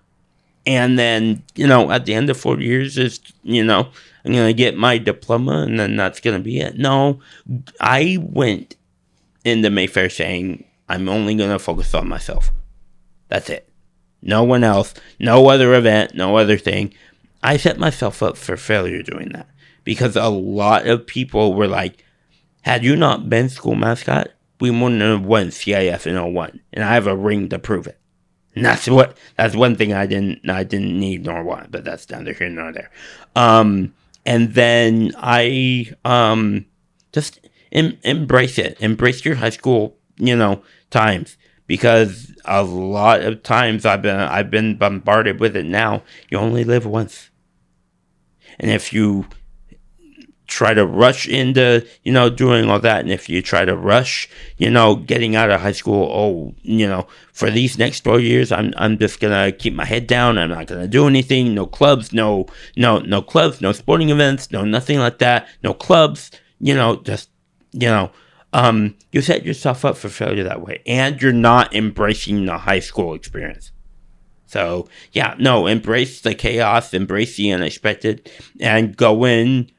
And then, at the end of 4 years, I'm going to get my diploma, and then that's going to be it. No, I went into Mayfair saying, I'm only going to focus on myself. That's it. No one else, no other event, no other thing. I set myself up for failure doing that, because a lot of people were like, had you not been school mascot, we wouldn't have won CIF in 01, and I have a ring to prove it. And that's one thing I didn't need nor want, but that's neither here nor there. And then I just embrace it. Embrace your high school, times, because a lot of times I've been bombarded with it now. You only live once, and if you try to rush into, doing all that, and if you try to rush, getting out of high school, for these next 4 years, I'm just gonna keep my head down. I'm not gonna do anything. No clubs, no clubs, no sporting events, no nothing like that. No clubs, you set yourself up for failure that way, and you're not embracing the high school experience. So embrace the chaos, embrace the unexpected, and go in.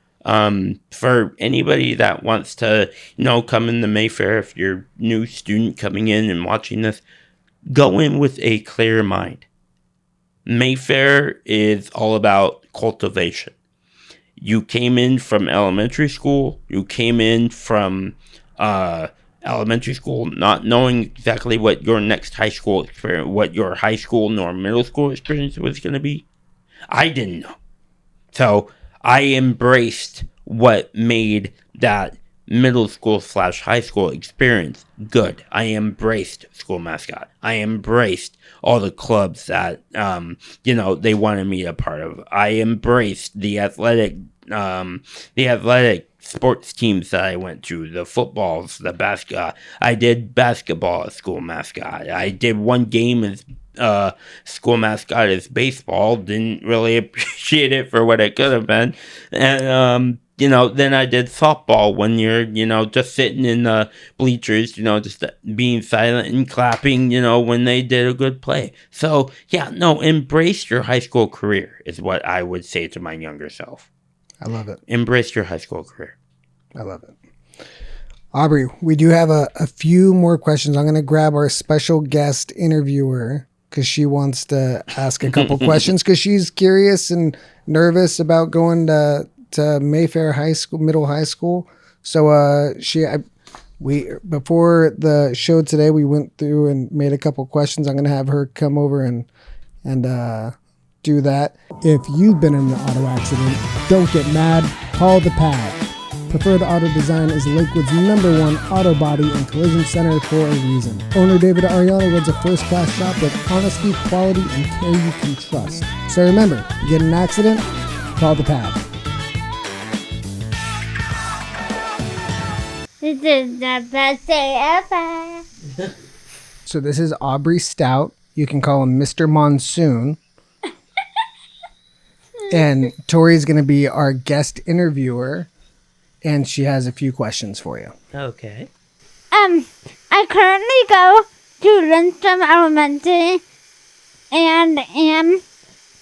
For anybody that wants to, come into Mayfair, if you're a new student coming in and watching this, go in with a clear mind. Mayfair is all about cultivation. You came in from elementary school. You came in from elementary school not knowing exactly what your next high school experience, what your high school nor middle school experience was going to be. I didn't know. So I embraced what made that middle school / high school experience good. I embraced school mascot. I embraced all the clubs that, they wanted me a part of. I embraced the athletic sports teams that I went to, the footballs, the basketball. I did basketball as school mascot. I did one game as school mascot as baseball. Didn't really appreciate it for what it could have been. And, then I did softball 1 year, just sitting in the bleachers, just being silent and clapping, when they did a good play. So, embrace your high school career is what I would say to my younger self. I love it. Embrace your high school career. I love it. Aubrey, we do have a few more questions. I'm going to grab our special guest interviewer because she wants to ask a couple questions because she's curious and nervous about going to Mayfair High School, middle high school. So we before the show today, we went through and made a couple questions. I'm going to have her come over and do that. If you've been in an auto accident, don't get mad. Call the Pad. Preferred Auto Design is Lakewood's #1 auto body and collision center for a reason. Owner David Ariano runs a first-class shop with honesty, quality, and care you can trust. So remember, you get in an accident, call the Pad. This is the best day ever. So this is Aubrey Stout. You can call him Mr. Monsoon. And Tori's going to be our guest interviewer, and she has a few questions for you. Okay. I currently go to Lindstrom Elementary and am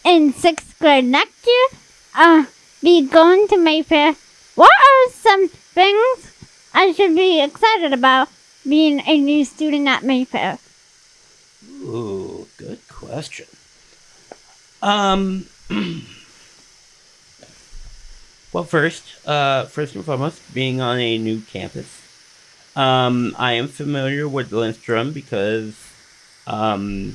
in 6th grade next year. Be going to Mayfair. What are some things I should be excited about being a new student at Mayfair? Ooh, good question. Um, well, first and foremost, being on a new campus. I am familiar with Lindstrom because, in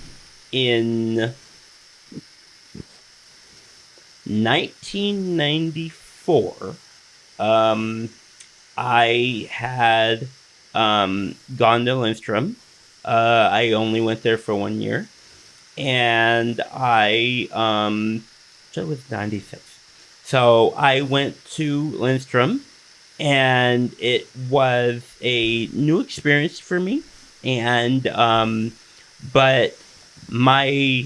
1994, I had gone to Lindstrom. I only went there for 1 year, and so it was 96. So I went to Lindstrom, and it was a new experience for me. And but my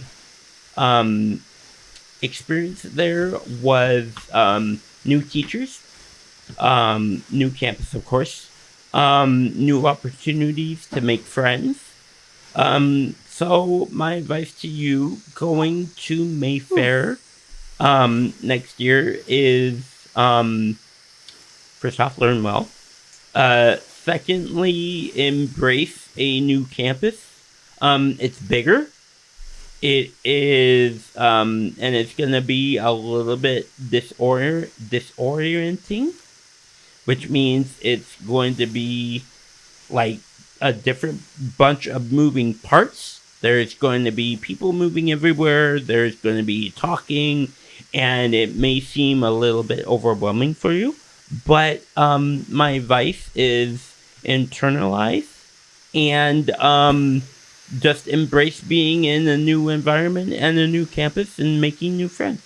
experience there was new teachers, new campus, of course, new opportunities to make friends. So my advice to you going to Mayfair next year is first off, learn well. Secondly, embrace a new campus. It's bigger. It is, and it's gonna be a little bit disorienting, which means it's going to be like a different bunch of moving parts. There's going to be people moving everywhere. There's going to be talking, and it may seem a little bit overwhelming for you. But my advice is internalize and just embrace being in a new environment and a new campus and making new friends.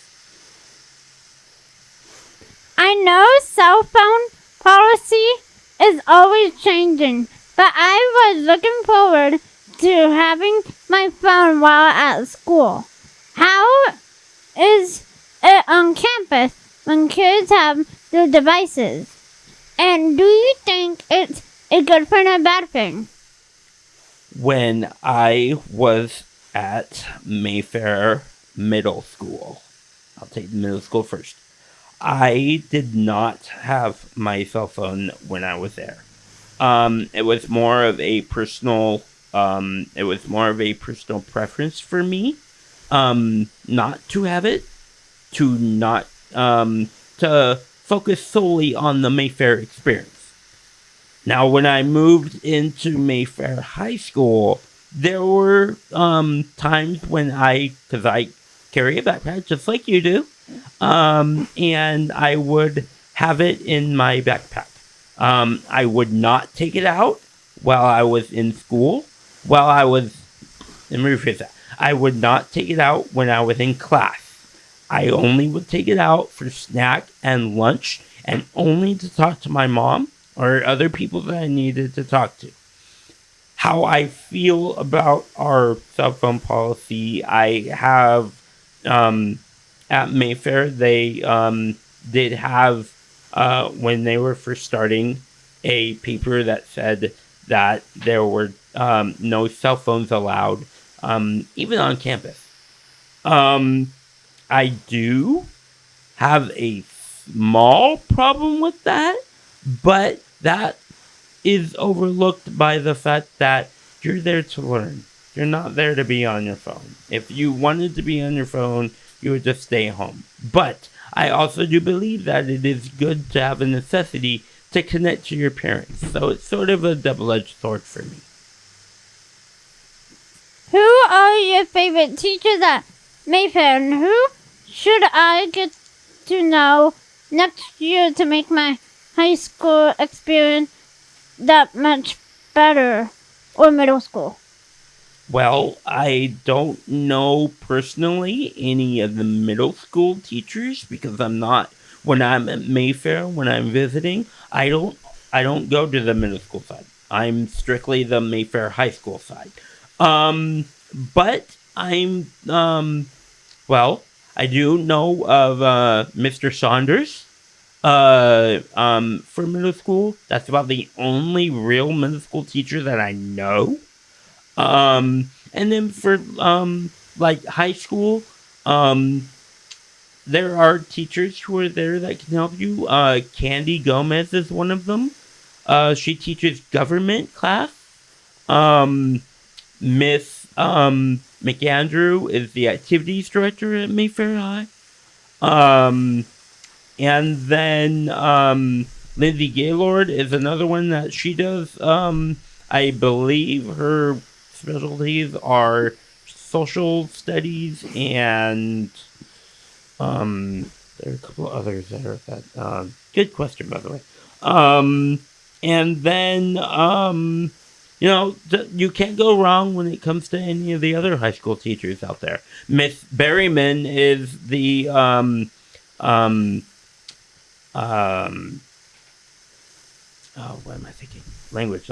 I know cell phone policy is always changing, but I was looking forward to having my phone while at school. How is it on campus when kids have their devices? And do you think it's a good thing or a bad thing? When I was at Mayfair Middle School, I'll take middle school first. I did not have my cell phone when I was there. It was more of a personal. It was more of a personal preference for me, not to have it, to focus solely on the Mayfair experience. Now, when I moved into Mayfair High School, there were times when because I carry a backpack just like you do, and I would have it in my backpack. I would not take it out while I was in school. Let me rephrase that. I would not take it out when I was in class. I only would take it out for snack and lunch, and only to talk to my mom or other people that I needed to talk to. How I feel about our cell phone policy, I have at Mayfair, they did have, when they were first starting, a paper that said that there were no cell phones allowed, even on campus. I do have a small problem with that, but that is overlooked by the fact that you're there to learn. You're not there to be on your phone. If you wanted to be on your phone, you would just stay home. But I also do believe that it is good to have a necessity to connect to your parents. So it's sort of a double-edged sword for me. Who are your favorite teachers at Mayfair, and who should I get to know next year to make my high school experience that much better, or middle school? Well, I don't know personally any of the middle school teachers because I'm not, when I'm at Mayfair, when I'm visiting, I don't go to the middle school side. I'm strictly the Mayfair High School side. But I'm, well, I do know of Mr. Saunders for middle school. That's about the only real middle school teacher that I know. And then for like high school, there are teachers who are there that can help you. Candy Gomez is one of them. She teaches government class. Miss McAndrew is the activities director at Mayfair High. And then Lindsay Gaylord is another one that she does. I believe her specialties are social studies and there are a couple of others there. That good question, by the way. And then you can't go wrong when it comes to any of the other high school teachers out there. Miss Berryman is the what am I thinking? Language.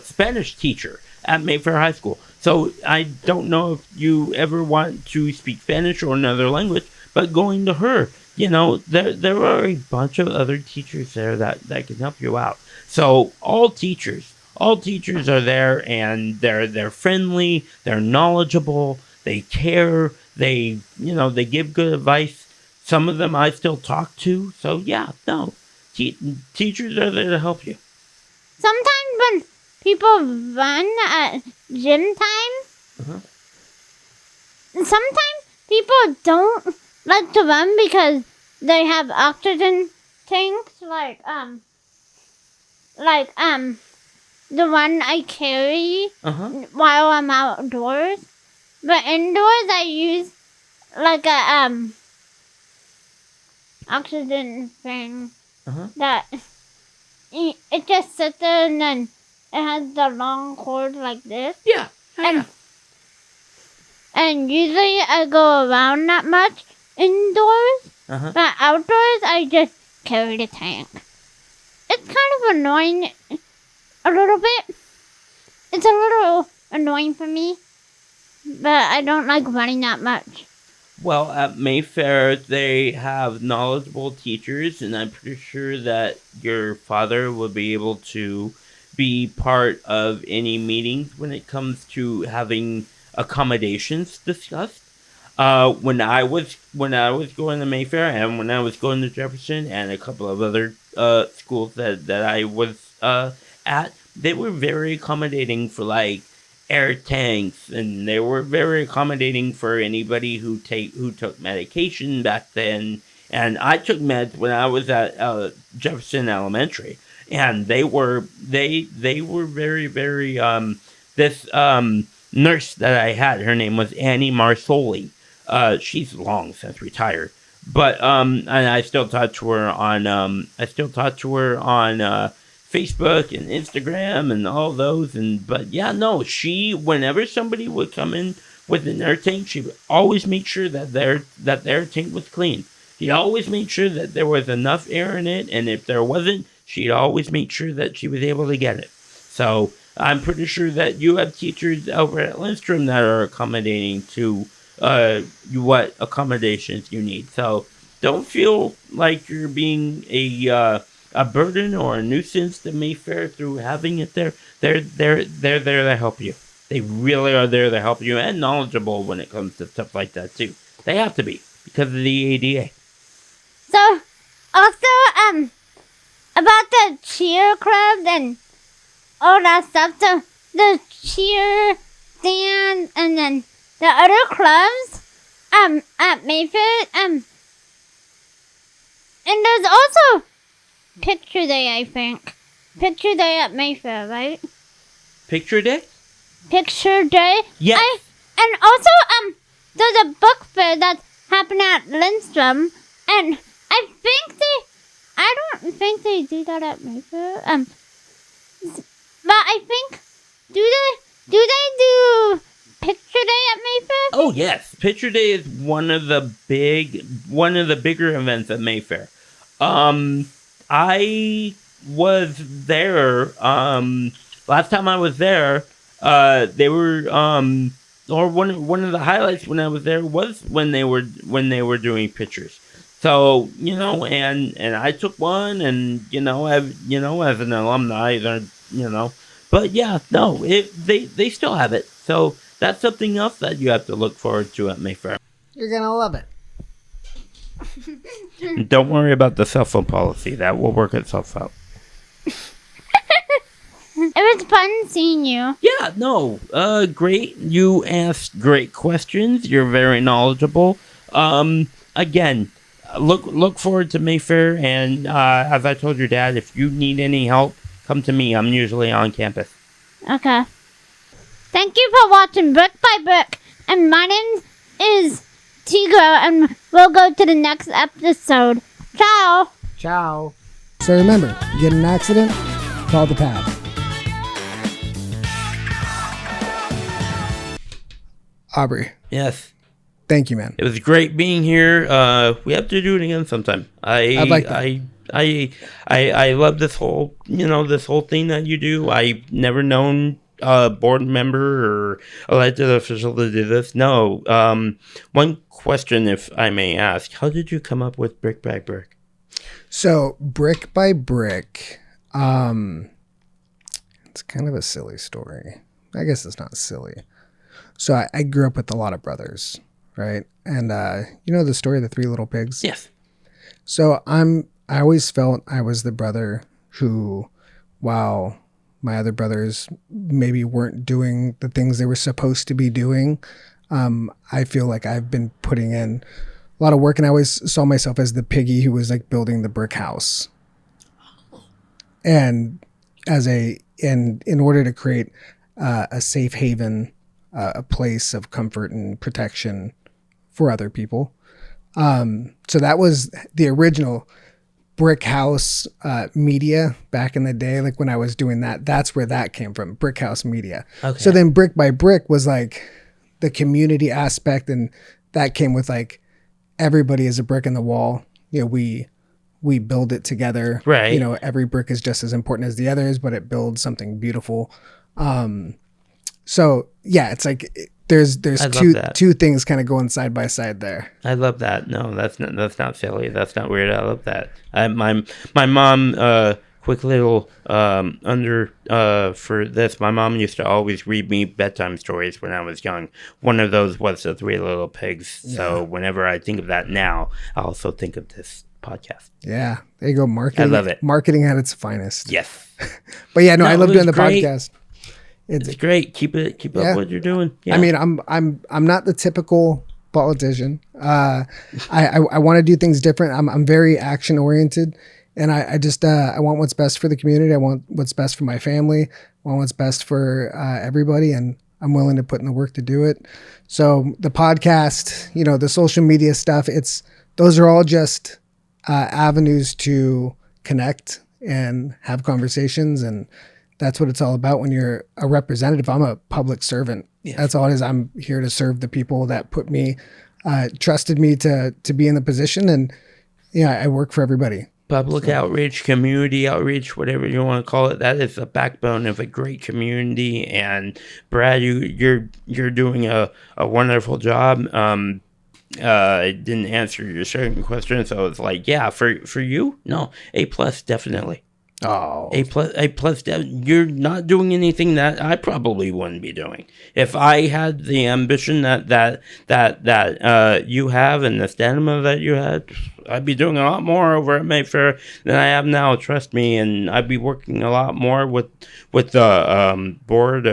Spanish teacher at Mayfair High School. So I don't know if you ever want to speak Spanish or another language, but going to her, there are a bunch of other teachers there that can help you out. So all teachers are there, and they're friendly, they're knowledgeable, they care, they give good advice. Some of them I still talk to. So yeah, no. Teachers are there to help you. Sometimes when people run at gym time, sometimes people don't like to run because they have oxygen tanks, like the one I carry while I'm outdoors. But indoors I use like a oxygen thing that it just sits there, and then it has the long cord like this. Yeah. And usually I go around that much indoors, but outdoors I just carry the tank. It's kind of annoying a little bit. It's a little annoying for me, but I don't like running that much. Well, at Mayfair, they have knowledgeable teachers, and I'm pretty sure that your father will be able to be part of any meetings when it comes to having accommodations discussed. When I was going to Mayfair, and when I was going to Jefferson, and a couple of other schools that I was at, they were very accommodating for like air tanks, and they were very accommodating for anybody who took medication back then. And I took meds when I was at Jefferson Elementary, and they were very, very this nurse that I had, her name was Annie Marsoli. She's long since retired, but and I still talk to her on Facebook and Instagram and all those. But yeah, no, whenever somebody would come in with an air tank, she would always make sure that their tank was clean. She always made sure that there was enough air in it, and if there wasn't, she'd always make sure that she was able to get it. So I'm pretty sure that you have teachers over at Lindstrom that are accommodating to what accommodations you need. So don't feel like you're being a burden or a nuisance to Mayfair through having it there. They're there to help you. They really are there to help you, and knowledgeable when it comes to stuff like that too. They have to be, because of the ADA. So, also, about the cheer club and all that stuff, the cheer stand and then the other clubs, at Mayfair, and there's also Picture Day, I think. Picture Day at Mayfair, right? Picture Day? Picture Day? Yes. And also, there's a book fair that's happening at Lindstrom, and I don't think they do that at Mayfair. But I think, do they do Picture Day at Mayfair? Oh yes, Picture Day is one of the bigger events at Mayfair. I was there. Last time I was there, they were or one of the highlights when I was there was when they were doing pictures. So and I took one, and as an alumni, but yeah, no, they still have it. So that's something else that you have to look forward to at Mayfair. You're gonna love it. Don't worry about the cell phone policy. That will work itself out. It was fun seeing you. Yeah, no, great. You asked great questions. You're very knowledgeable. Again, look forward to Mayfair, and as I told your dad, if you need any help, come to me. I'm usually on campus. Okay. Thank you for watching Brick by Brick, and my name is Tigra, and we'll go to the next episode. Ciao. Ciao. So remember, you get in an accident, call the pad. Aubrey, Yes. thank you, man. It was great being here. We have to do it again sometime. I'd like that. I love this whole thing that you do. I've never known a board member or elected official to do this. No. One question, if I may ask, how did you come up with Brick by Brick? So, Brick by Brick, it's kind of a silly story. I guess it's not silly. So I grew up with a lot of brothers, right? And you know the story of the three little pigs? Yes. So I always felt I was the brother who, while my other brothers maybe weren't doing the things they were supposed to be doing, I feel like I've been putting in a lot of work, and I always saw myself as the piggy who was like building the brick house. And in order to create a safe haven, a place of comfort and protection for other people. So that was the original brick house media back in the day. Like when I was doing that, that's where that came from, brick house media. Okay. So then Brick by Brick was like the community aspect, and that came with like everybody is a brick in the wall. You know, we build it together. Right. You know, every brick is just as important as the others, but it builds something beautiful. So yeah, it's like there's two things kind of going side by side there. I love that. No, that's not silly. That's not weird. I love that. My mom, quick little for this. My mom used to always read me bedtime stories when I was young. One of those was the Three Little Pigs. Yeah. So whenever I think of that now, I also think of this podcast. Yeah, there you go. Marketing. I love it. Marketing at its finest. Yes. But yeah, no, I love doing the podcast. It's great. Keep up what you're doing. Yeah. I mean, I'm not the typical politician. I want to do things different. I'm very action oriented, and I just I want what's best for the community. I want what's best for my family. I want what's best for everybody, and I'm willing to put in the work to do it. So the podcast, you know, the social media stuff, those are all just avenues to connect and have conversations, and that's what it's all about when you're a representative. I'm a public servant. Yeah. That's all it is. I'm here to serve the people that put me, trusted me to be in the position. And yeah, I work for everybody. Public outreach, community outreach, whatever you want to call it. That is the backbone of a great community. And Brad, you're doing a wonderful job. I didn't answer your second question, so it's like, yeah, for you, no, A+, definitely. Oh, A plus. You're not doing anything that I probably wouldn't be doing. If I had the ambition that you have and the stamina that you had, I'd be doing a lot more over at Mayfair than I am now. Trust me, and I'd be working a lot more with the board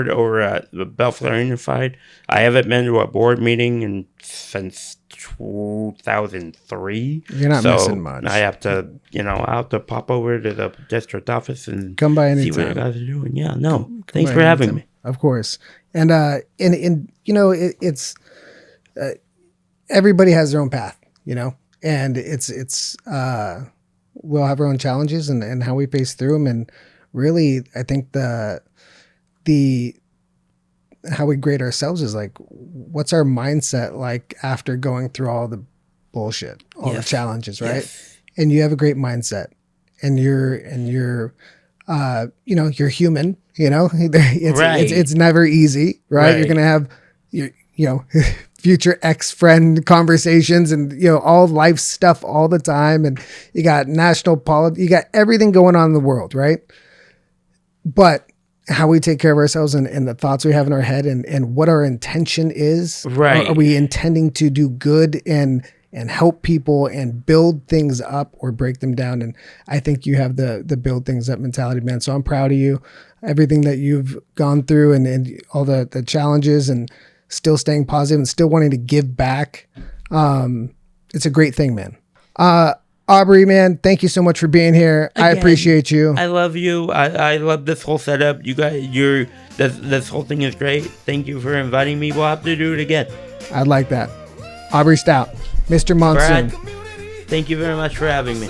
over at the Bellflower Unified. I haven't been to a board meeting since 2003. You're not missing much. I have to, I have to pop over to the district office and come by anytime. See what you guys are doing. Yeah, no, thanks for having me. Of course, and you know, it's everybody has their own path, you know, and it's we'll have our own challenges and how we face through them, and really, I think the how we grade ourselves is like, what's our mindset like after going through all the bullshit, all the challenges, right? Yes. And you have a great mindset, and you're you know, you're human, you know, it's never easy, right? You're going to have you know, future ex-friend conversations and, you know, all life stuff all the time. And you got national politics, you got everything going on in the world, right? But how we take care of ourselves and the thoughts we have in our head and what our intention is. Right. Are we intending to do good and and help people and build things up or break them down. And I think you have the build things up mentality, man. So I'm proud of you, everything that you've gone through and all the challenges and still staying positive and still wanting to give back. It's a great thing, man. Aubrey, man, thank you so much for being here. I appreciate you. I love you. I love this whole setup. You guys, this whole thing is great. Thank you for inviting me. We'll have to do it again. I'd like that. Aubrey Stout, Mr. Monsoon. Brad, thank you very much for having me.